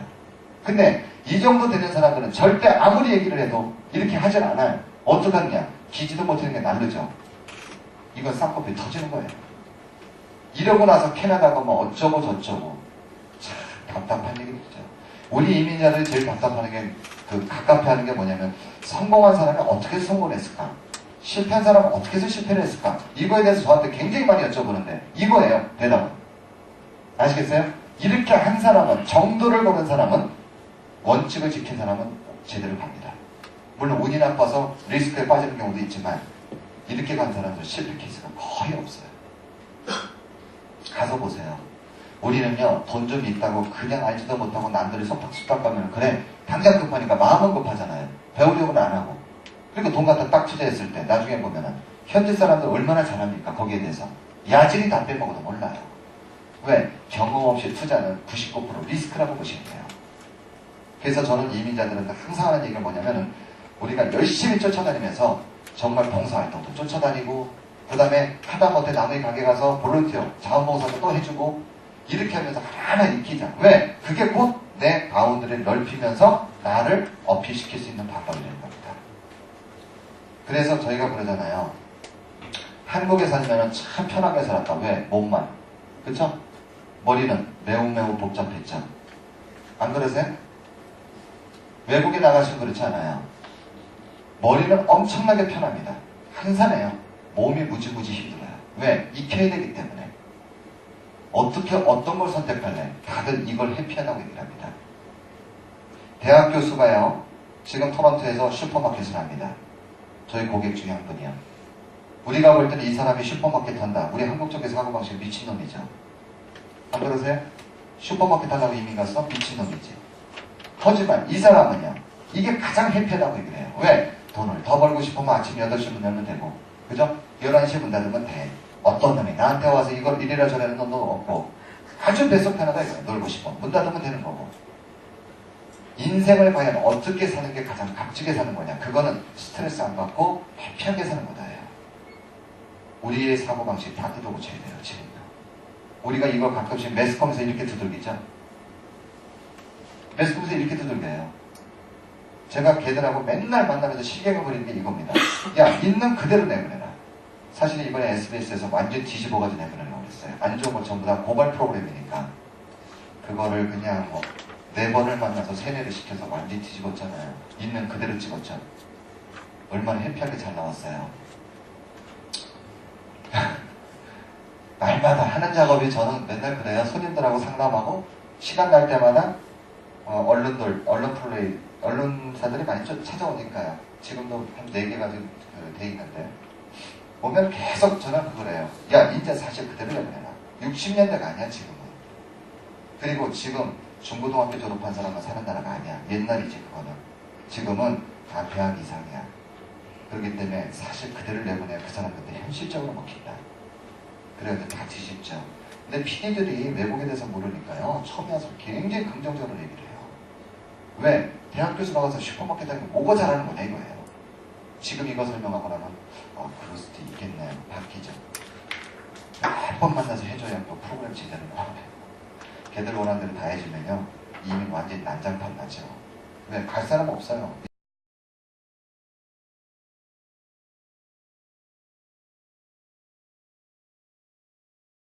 근데 이 정도 되는 사람들은 절대 아무리 얘기를 해도 이렇게 하질 않아요. 어떡하냐? 기지도 못하는 게 날르죠. 이건 쌍꺼풀이 터지는 거예요. 이러고 나서 캐나다가 뭐 어쩌고 저쩌고. 참 답답한 얘기죠. 우리 이민자들이 제일 답답하는 게, 갑갑해하는 게 뭐냐면, 성공한 사람이 어떻게 성공을 했을까? 실패한 사람은 어떻게 해서 실패를 했을까? 이거에 대해서 저한테 굉장히 많이 여쭤보는데, 이거예요, 대답은. 아시겠어요? 이렇게 한 사람은, 정도를 보는 사람은, 원칙을 지킨 사람은 제대로 갑니다. 물론 운이 나빠서 리스크에 빠지는 경우도 있지만, 이렇게 간 사람들 실패 케이스가 거의 없어요. 가서 보세요. 우리는요, 돈 좀 있다고 그냥 알지도 못하고 남들이 속박수박 가면 그래, 당장 급하니까 마음은 급하잖아요. 배우려고는 안 하고. 그리고 돈 갖다 딱 투자했을 때 나중에 보면은 현지 사람들 얼마나 잘합니까? 거기에 대해서. 야질이 다 빼먹어도 몰라요. 왜? 경험 없이 투자는 99% 리스크라고 보시면 돼요. 그래서 저는 이민자들한테 항상 하는 얘기가 뭐냐면은, 우리가 열심히 쫓아다니면서 정말 봉사활동도 쫓아다니고, 그 다음에 하다못해 남의 가게 가서 볼런티어, 자원봉사도 또 해주고, 이렇게 하면서 하나 익히자. 왜? 그게 곧 내 바운드를 넓히면서 나를 어필시킬 수 있는 방법이라는 겁니다. 그래서 저희가 그러잖아요. 한국에 살면 참 편하게 살았다. 왜? 몸만. 그쵸? 머리는 매우 복잡했죠. 안 그러세요? 외국에 나가시면 그렇지 않아요. 머리는 엄청나게 편합니다. 한산해요. 몸이 무지무지 힘들어요. 왜? 익혀야 되기 때문에. 어떻게 어떤 걸 선택할래? 다들 이걸 회피하다고 얘기를 합니다. 대학 교수가요, 지금 토론토에서 슈퍼마켓을 합니다. 저희 고객 중에 한 분이요. 우리가 볼 때는 이 사람이 슈퍼마켓 한다. 우리 한국 쪽의 사고방식 미친놈이죠. 안 그러세요? 슈퍼마켓 하려고 이민 갔어? 미친놈이지. 하지만 이 사람은요, 이게 가장 해피하다고 얘기를 해요. 왜? 돈을 더 벌고 싶으면 아침 8시 문 열면 되고, 그죠? 11시 문 닫으면 돼. 어떤 놈이 나한테 와서 이걸 이래라 저래라 놈도 없고, 아주 뱃속 편하다 이거야. 놀고 싶어. 문 닫으면 되는 거고. 인생을 과연 어떻게 사는 게 가장 값지게 사는 거냐? 그거는 스트레스 안 받고 해피하게 사는 거다예요. 우리의 사고방식 다 뜯어고쳐야 돼요, 지금도. 우리가 이걸 가끔씩 매스컴에서 이렇게 두들기죠? 매스컴에서 이렇게 두들겨요. 제가 걔들하고 맨날 만나면서 실갱을 부리는 게 이겁니다. 야, 있는 그대로 내보내라. 사실 이번에 SBS에서 완전 뒤집어가지고 내보내려고 그랬어요. 안 좋은 거 전부 다 고발 프로그램이니까. 그거를 그냥 뭐 4번을 만나서 세뇌를 시켜서 완전히 뒤집었잖아요. 있는 그대로 찍었죠. 얼마나 해피하게 잘 나왔어요. 날마다 하는 작업이 저는 맨날 그래요. 손님들하고 상담하고 시간 날 때마다 언론사들이 많이 좀 찾아오니까요. 지금도 한 4개가 지금 돼 있는데 보면 계속 저는 그거래요. 야, 이제 사실 그대로 내보내라. 60년대가 아니야 지금은. 그리고 지금 중고등학교 졸업한 사람만 사는 나라가 아니야. 옛날이지 그거는. 지금은 다 대학 이상이야. 그렇기 때문에 사실 그대로 내보내야 그 사람한테 현실적으로 먹힌다. 그래서 다 뒤집죠. 근데 PD들이 외국에 대해서 모르니까요. 처음에 와서 굉장히 긍정적으로 얘기를 해요. 왜? 대학 교수 나가서 슈퍼마켓 다니고 뭐가 잘하는 거냐 이거예요. 지금 이거 설명하고 나면 그럴 수도 있겠네. 바뀌죠. 몇 번 만나서 해줘야 또 프로그램 제대로 나와요. 걔들 원하는 대로 다 해주면요. 이미 완전히 난장판 나죠. 왜? 갈 사람 없어요.